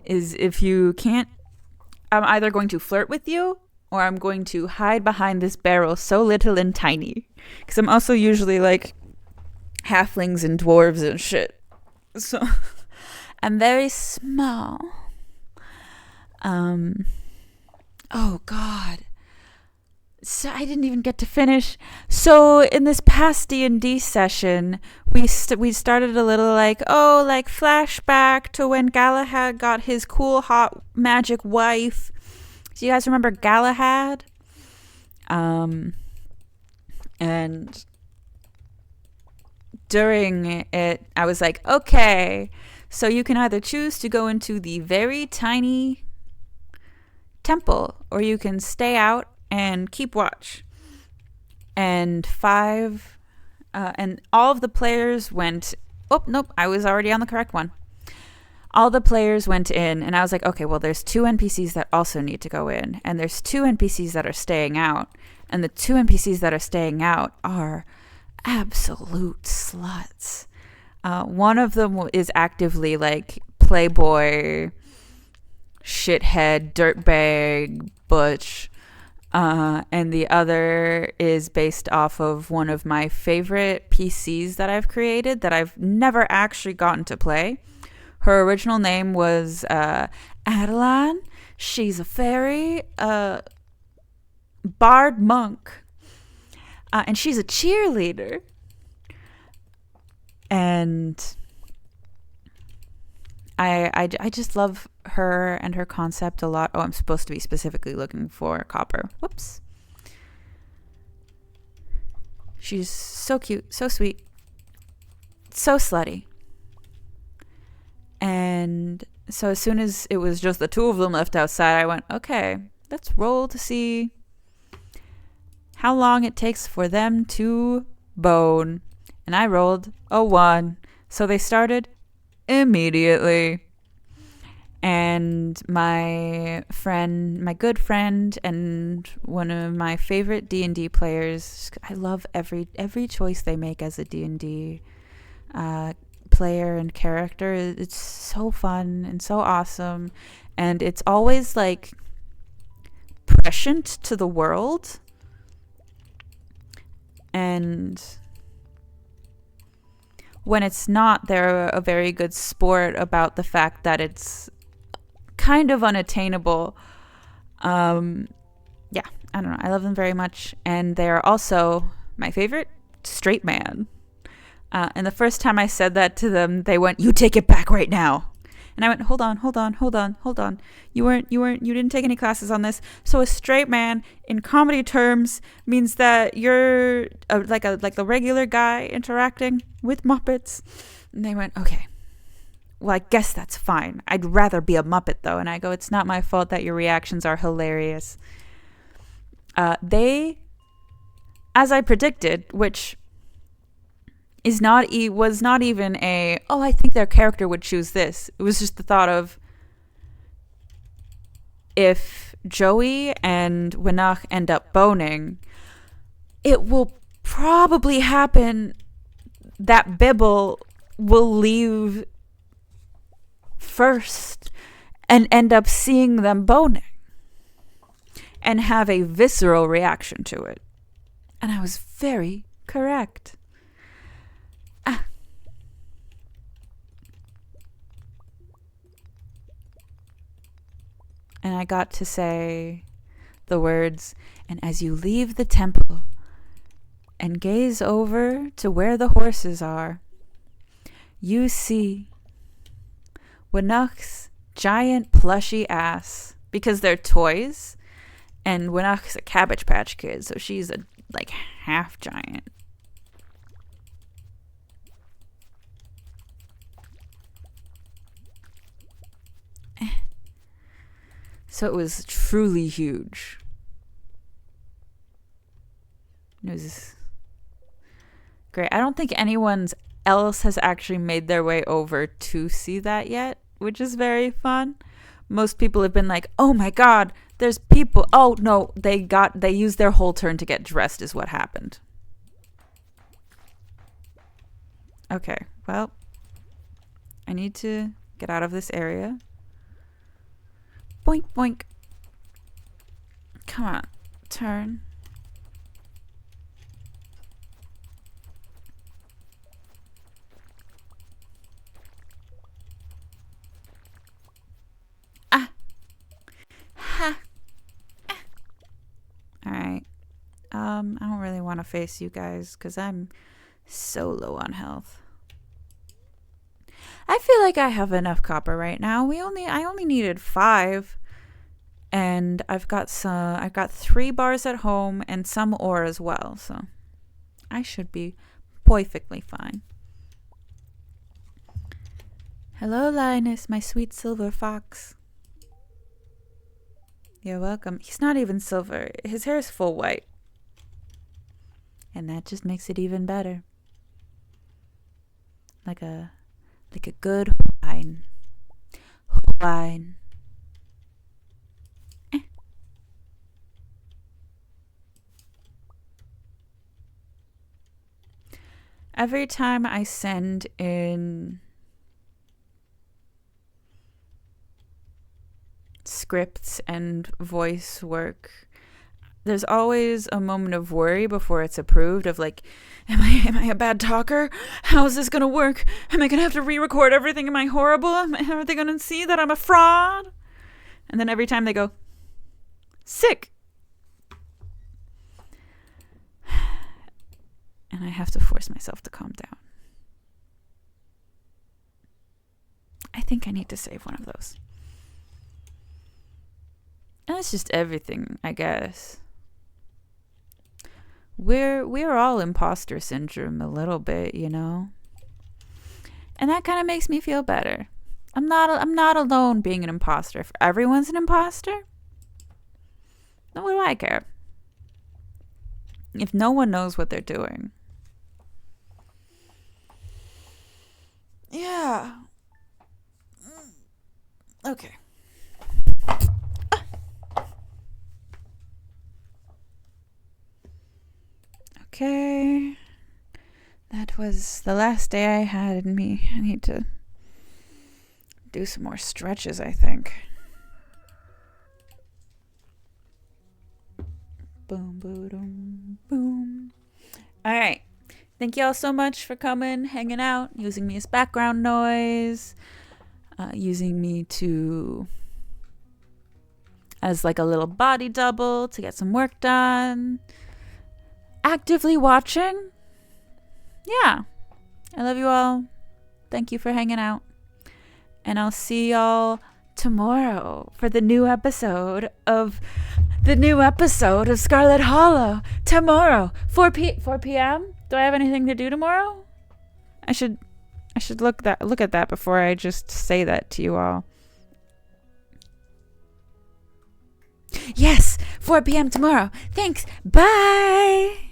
Is if you can't, I'm either going to flirt with you or I'm going to hide behind this barrel so little and tiny. Because I'm also usually like halflings and dwarves and shit. So I'm very small. Oh God. So I didn't even get to finish. So in this past D&D session, we started a little like flashback to when Galahad got his cool hot magic wife. Do you guys remember Galahad? And during it, I was like, okay, so you can either choose to go into the very tiny temple, or you can stay out and keep watch. And all of the players went... Oh, nope, I was already on the correct one. All the players went in, and I was like, okay, well, there's 2 NPCs that also need to go in, and there's 2 NPCs that are staying out, and the 2 NPCs that are staying out are absolute sluts. One of them is actively, like, playboy, shithead, dirtbag, butch, and the other is based off of one of my favorite PCs that I've created that I've never actually gotten to play. Her original name was Adeline. She's a fairy, bard monk, and she's a cheerleader. And I just love her and her concept a lot. Oh, I'm supposed to be specifically looking for copper. Whoops. She's so cute, so sweet, so slutty. And so as soon as it was just the two of them left outside, I went, okay, let's roll to see how long it takes for them to bone. And I rolled a 1. So they started immediately. And my good friend and one of my favorite D&D players, I love every choice they make as a D&D player and character. It's so fun and so awesome, and it's always like prescient to the world, and when it's not, they're a very good sport about the fact that it's kind of unattainable. Yeah, I don't know. I love them very much. And they're also my favorite straight man. And the first time I said that to them, they went, "You take it back right now." And I went, hold on. You didn't take any classes on this. So a straight man in comedy terms means that you're like the regular guy interacting with Muppets. And they went, okay. Well, I guess that's fine. I'd rather be a Muppet, though. And I go, it's not my fault that your reactions are hilarious. They, as I predicted, which was not even a, oh, I think their character would choose this. It was just the thought of, if Joey and Winach end up boning, it will probably happen that Bibble will leave first and end up seeing them boning and have a visceral reaction to it. And I was very correct. And I got to say the words, "And as you leave the temple and gaze over to where the horses are, you see Winach's giant plushy ass," because they're toys, and Winach's a Cabbage Patch Kid, so she's a like half giant. So it was truly huge. It was great. I don't think anyone else has actually made their way over to see that yet, which is very fun. Most people have been like, oh my god, there's people. Oh no, they used their whole turn to get dressed is what happened. Okay, well, I need to get out of this area. Boink, boink. Come on, turn. Ah. Ha. Ah. Alright. I don't really want to face you guys because I'm so low on health. I feel like I have enough copper right now. I only needed 5. And I've got 3 bars at home and some ore as well, so I should be perfectly fine. Hello, Linus, my sweet silver fox. You're welcome. He's not even silver. His hair is full white. And that just makes it even better. Like a good wine. Wine. Every time I send in scripts and voice work, there's always a moment of worry before it's approved of like, am I a bad talker? How is this going to work? Am I going to have to re-record everything? Am I horrible? Are they going to see that I'm a fraud? And then every time they go, sick. And I have to force myself to calm down. I think I need to save one of those. And that's just everything, I guess. We're all imposter syndrome a little bit, you know? And that kind of makes me feel better. I'm not alone being an imposter. If everyone's an imposter, then what do I care? If no one knows what they're doing. Yeah. Okay. Okay. That was the last day I had in me. I need to do some more stretches, I think. Boom, boom, boom. All right. Thank you all so much for coming, hanging out, using me as background noise, using me as like a little body double to get some work done. Actively watching. Yeah. I love you all. Thank you for hanging out. And I'll see y'all tomorrow for the new episode of Scarlet Hollow. Tomorrow, 4 p.m. Do I have anything to do tomorrow? I should look at that before I just say that to you all. Yes, 4 p.m. tomorrow. Thanks. Bye.